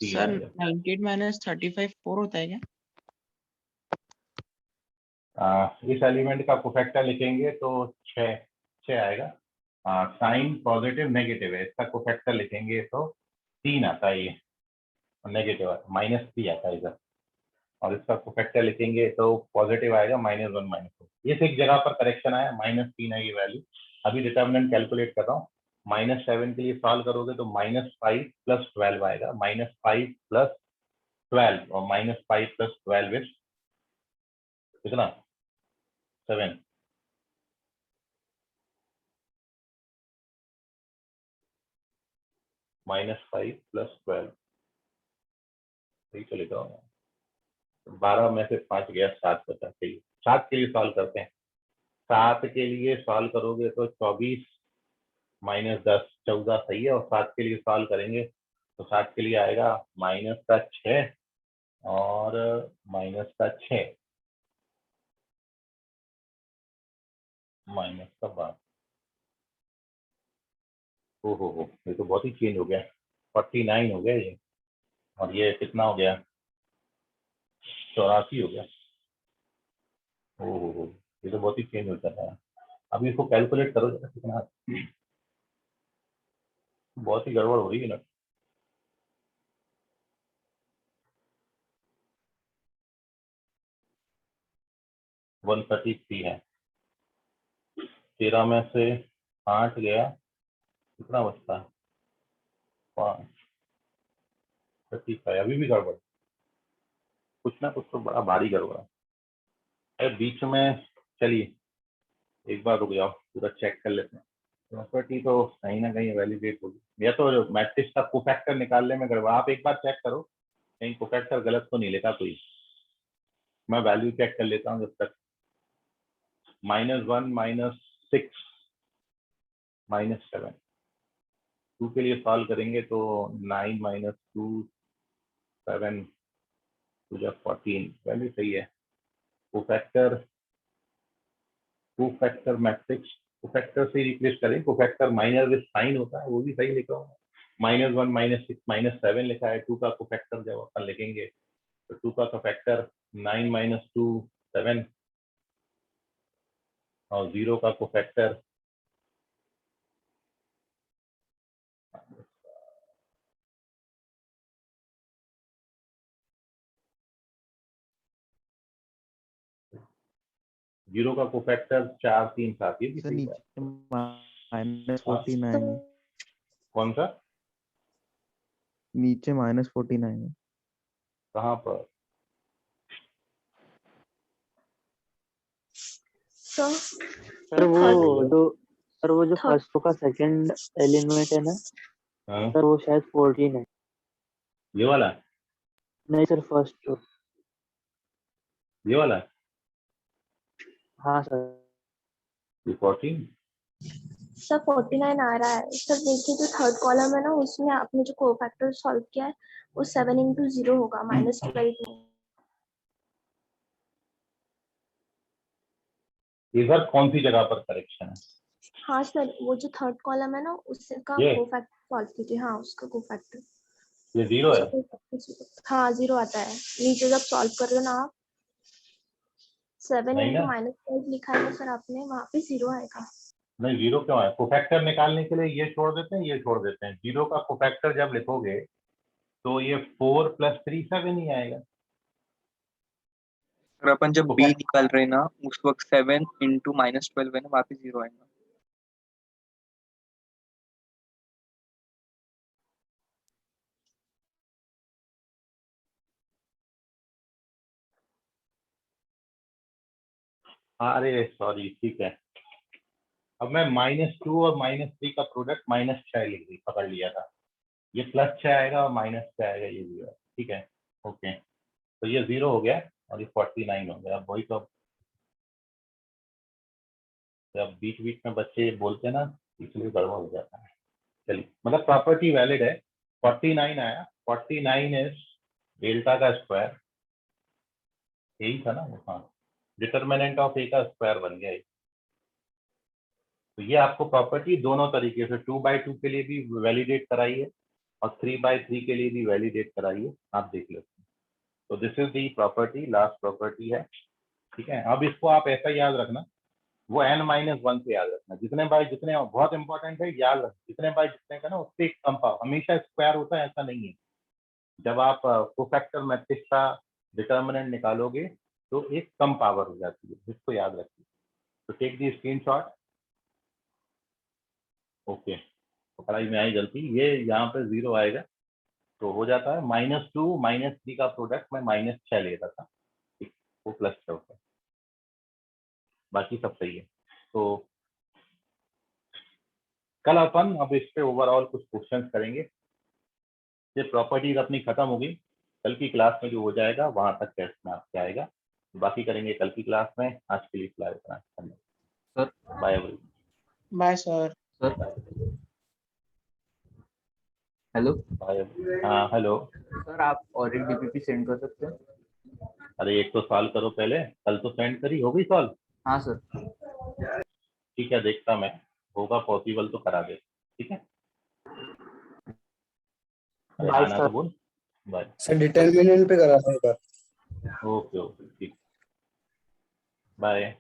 3 सर आएगा। 98 - 35 4 होता है क्या? इस एलिमेंट का कोफैक्टर लिखेंगे तो 6 आएगा। साइन पॉजिटिव नेगेटिव है, इसका कोफैक्टर लिखेंगे तो 3 आता है, ये नेगेटिव -3 आता है इधर। और इसका कोफैक्टर लिखेंगे तो पॉजिटिव आएगा -1 -2। ये एक जगह पर करेक्शन आया, -3 है ये वैल्यू। अभी डिटर्मिनेंट कैलकुलेट कर रहा हूँ। -7 के लिए सॉल्व करोगे तो -5 + 12 आएगा, -5 + 12, और -5 + 12 इज कितना? 7। -5 + 12 सही चलेगा। 12 में से 5 गया, 7 बचा, सही। 7 के लिए सॉल्व करते हैं। 7 के लिए सॉल्व करोगे तो 24 - 10 14 सही है। और 7 के लिए सॉल्व करेंगे तो 7 के लिए आएगा -6 और -6 -12। हो, ये तो बहुत ही चेंज हो गया। 49 हो गया ये, और ये कितना हो गया? 84 हो गया। हो, ये तो बहुत ही चेंज हो जाता है। अभी इसको कैलकुलेट करो जरा कितना, बहुत ही गड़बड़ हो रही है ना। 133 है। 13 में से 8 गया, कितना बचता है? 5 35। अभी भी गड़बड़, कुछ ना कुछ तो बड़ा भारी गड़बड़ है। अरे बीच में, चलिए एक बार रुक जाओ, पूरा चेक कर लेते हैं। प्रॉपर्टी तो कहीं ना कहीं वैलिडेट होगी, या तो मैट्रिक्स का कोफैक्टर निकालने में गड़बड़। आप एक बार चेक करो, कहीं कोफैक्टर गलत तो नहीं लिखा कोई। मैं वैल्यू चेक कर लेता हूँ जब तक। -1 -6 -7, 2 के लिए सॉल्व करेंगे तो 9 - 2 7 2 14, वैल्यू सही है। कोफैक्टर मैट्रिक्स कोफैक्टर से रिप्लेस करें। कोफैक्टर माइनस विद साइन होता है, वो भी सही लिखा हूँ। -1 -6 -7 लिखा है। 2 का कोफैक्टर जब अपन लिखेंगे तो 2 का कोफैक्टर 9 - 2 7 और 0 का कोफैक्टर 0 का कोफैक्टर 4 3 7 ये भी सर सही है। नीचे -49 है। कौन सा? नीचे -49 है। कहाँ पर? सर वो जो फर्स्ट रो का सेकंड एलिमेंट है ना हाँ, सर, वो शायद 14 है। ये वाला नहीं सर, फर्स्ट रो। ये वाला हाँ सर। ये 14 सर 49 आ रहा है सर। देखिए जो थर्ड कॉलम है ना, उसमें आपने जो कोफैक्टर सॉल्व किया है वो 7 × 0 होगा -12। इधर कौन सी जगह पर करेक्शन है? हाँ सर, वो जो थर्ड कॉलम है ना उसका ये? कोफैक्टर सॉल्व कीजिए। हाँ उसका कोफैक्टर ये 0 है? हाँ 0 आता है। नीचे जब सॉल्व कर रहे हो ना आप, 7 नहीं × ना, -12 लिखा है ना सर आपने, वहाँ पे 0 आएगा। नहीं 0 क्यों है? कोफैक्टर निकालने के लिए ये छोड़ देते हैं, ये छोड़ देते हैं। 0 का कोफैक्टर जब लिखोगे तो ये 4 + 3 7 ही आएगा। और अपन जब b निकाल रहे हैं ना, उस वक्त 7 × -12 है ना, वहाँ पे 0 आएगा। अरे सॉरी, ठीक है। अब मैं -2 और -3 का प्रोडक्ट -6 पकड़ लिया था। ये +6 आएगा और -6 आएगा, ये 0 है। ठीक है, ओके। तो ये 0 हो गया और ये 49 हो गया। अब वही तो, जब बीच बीच में बच्चे बोलते हैं ना, इसलिए गड़बड़ हो जाता है। चलिए, मतलब प्रॉपर्टी वैलिड है। 49 आया। 49 इज डेल्टा का स्क्वायर, यही था ना वो? हाँ, डिटर्मिनेंट ऑफ ए का स्क्वायर बन गया ये। तो ये आपको प्रॉपर्टी दोनों तरीके से 2/2 के लिए भी वैलिडेट कराई है और 3/3 के लिए भी वैलिडेट कराई है। आप देख लेते हैं। तो this is the property, last property है। ठीक है, अब इसको आप ऐसा याद रखना, वो n-1 से याद रखना। जितने बाय जितने, बहुत इंपॉर्टेंट है, याद रखना। जितने बाय जितने का ना, उससे एक कम पावर। हमेशा स्क्वायर होता है ऐसा नहीं है। जब आप कोफैक्टर मैट्रिक्स का डिटर्मिनेंट निकालोगे तो एक कम पावर हो जाती है, जिसको याद रखिए। तो टेक दी स्क्रीनशॉट। ओके, पढ़ाई में आई गलती, ये यहाँ पे 0 आएगा तो हो जाता है -2 -3 का प्रोडक्ट मैं -6 ले रहा था, ठीक, वो +6 होता है। बाकी सब सही है। तो कल अपन अब इस पे ओवरऑल कुछ क्वेश्चंस करेंगे। ये प्रॉपर्टीज अपनी खत्म होगी। कल की क्लास में जो हो जाएगा वहां तक टेस्ट में आपके आएगा। बाकी करेंगे कल की क्लास में। आज के लिए फिलहाल इतना। Sir bye everyone. Bye sir. Sir hello bye. हाँ हेलो। सर, आप और एक डीपीपी सेंड कर सकते हैं? अरे एक तो सॉल्व करो पहले, कल तो सेंड करी, हो गई सॉल्व? हाँ सर। ठीक है, देखता मैं, होगा पॉसिबल तो करा दे। ठीक है, अरे बाय आना सर। तो बोल। बाय। सर डिटर्मिनेंट पे करा था एक बार। ओके ओके, ठीक, बाय।